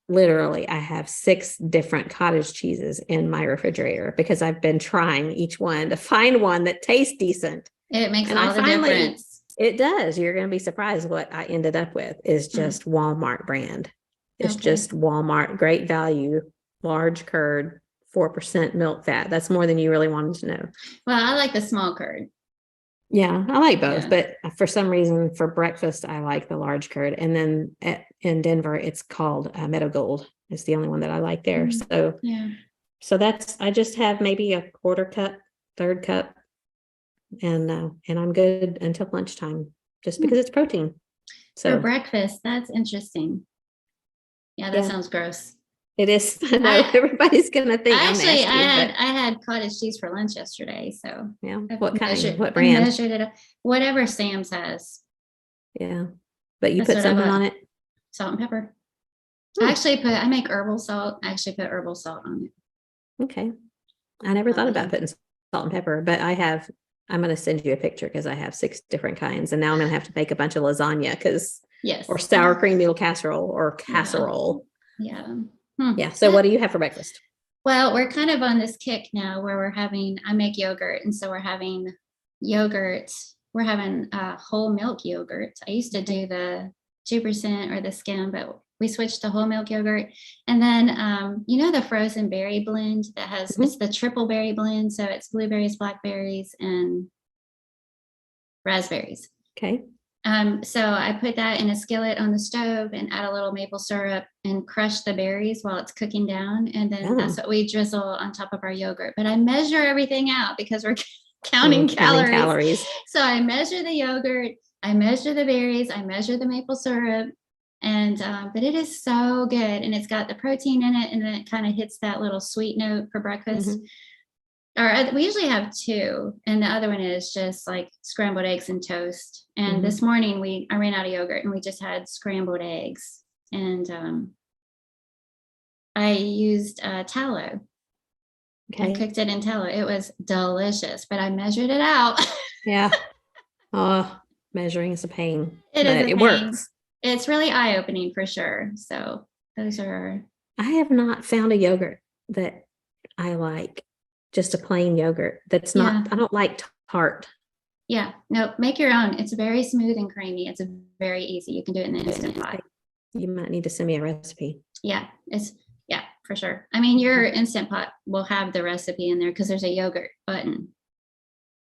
literally, I have 6 different cottage cheeses in my refrigerator because I've been trying each one to find one that tastes decent. It makes And all the difference. It does. You're going to be surprised what I ended up with is just Walmart brand. It's just Walmart, great value, large curd, 4% milk fat. That's more than you really wanted to know. Well, I like the small curd. Yeah, I like both, but for some reason for breakfast, I like the large curd. And then in Denver, it's called Meadow Gold. It's the only one that I like there. So, so I just have maybe a quarter cup, third cup, and I'm good until lunchtime just because it's protein. So for breakfast, that's interesting. Yeah, that sounds gross. It is. I know everybody's gonna think I'm nasty. I had cottage cheese for lunch yesterday. So yeah, what kind? What brand? I measured it. Whatever Sam's has. Yeah, but you put something on it. Salt and pepper. I make herbal salt. I actually put herbal salt on it. Okay, I never thought about putting salt and pepper, but I'm going to send you a picture because I have 6 different kinds, and now I'm going to have to make a bunch of lasagna or sour cream noodle casserole or casserole. Yeah. Yeah. So what do you have for breakfast? Well, we're kind of on this kick now where I make yogurt. And so we're having yogurt. We're having whole milk yogurt. I used to do the 2% or the skim, but we switched to whole milk yogurt. And then, the frozen berry blend that has, it's the triple berry blend. So it's blueberries, blackberries, and raspberries. Okay. So I put that in a skillet on the stove and add a little maple syrup and crush the berries while it's cooking down. And then that's what we drizzle on top of our yogurt. But I measure everything out because we're counting calories. So I measure the yogurt, I measure the berries, I measure the maple syrup. And but it is so good. And it's got the protein in it. And then it kind of hits that little sweet note for breakfast. Or we usually have 2, and the other one is just like scrambled eggs and toast. And this morning I ran out of yogurt and we just had scrambled eggs. And I used tallow. Okay. I cooked it in tallow. It was delicious, but I measured it out. Yeah. Oh, measuring is a pain. It works. It's really eye-opening for sure. So those are. I have not found a yogurt that I like. Just a plain yogurt that's not, I don't like tart. Yeah, no, make your own. It's very smooth and creamy. It's very easy. You can do it in an Instant Pot. You might need to send me a recipe. Yeah, for sure. I mean, your Instant Pot will have the recipe in there because there's a yogurt button.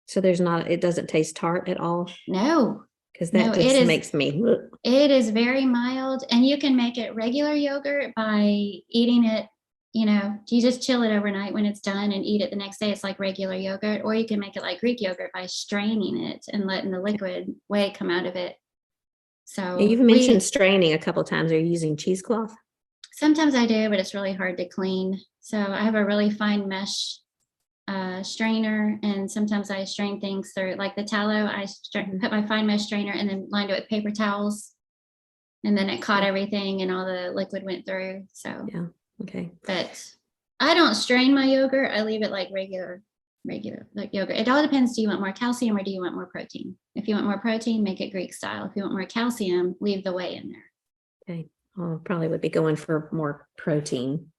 So it doesn't taste tart at all? No. Because that makes me. It is very mild, and you can make it regular yogurt by eating it. You just chill it overnight when it's done and eat it the next day. It's like regular yogurt, or you can make it like Greek yogurt by straining it and letting the liquid whey come out of it. So you've mentioned straining a couple of times. Are you using cheesecloth? Sometimes I do, but it's really hard to clean. So I have a really fine mesh strainer, and sometimes I strain things through, like the tallow. I put my fine mesh strainer and then lined it with paper towels, and then it caught everything and all the liquid went through. So yeah. Okay. But I don't strain my yogurt. I leave it like regular like yogurt. It all depends. Do you want more calcium or do you want more protein? If you want more protein, make it Greek style. If you want more calcium, leave the whey in there. Okay. Probably would be going for more protein.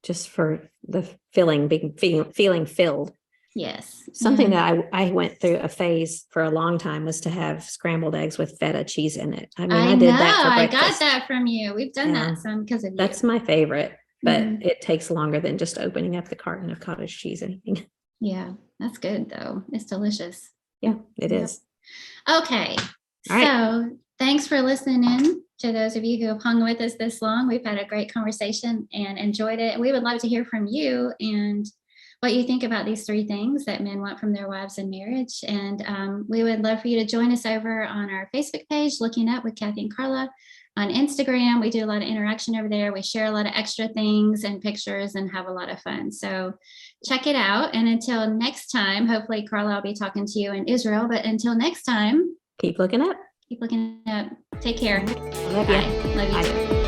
Just for the feeling filled. Yes. Something that I went through a phase for a long time was to have scrambled eggs with feta cheese in it. I mean, I did that for breakfast. I got that from you. We've done that some because of you. That's my favorite, but it takes longer than just opening up the carton of cottage cheese. Anything. Yeah, that's good though. It's delicious. Yeah, it is. Okay. So thanks for listening in. To those of you who have hung with us this long, we've had a great conversation and enjoyed it. We would love to hear from you and what you think about these 3 things that men want from their wives in marriage. And we would love for you to join us over on our Facebook page, Looking Up with Kathy and Carla. On Instagram, we do a lot of interaction over there. We share a lot of extra things and pictures and have a lot of fun. So check it out. And until next time, hopefully, Carla, I'll be talking to you in Israel. But until next time, Keep looking up. Keep looking up. Take care. I love Bye. you. Love you Bye. too.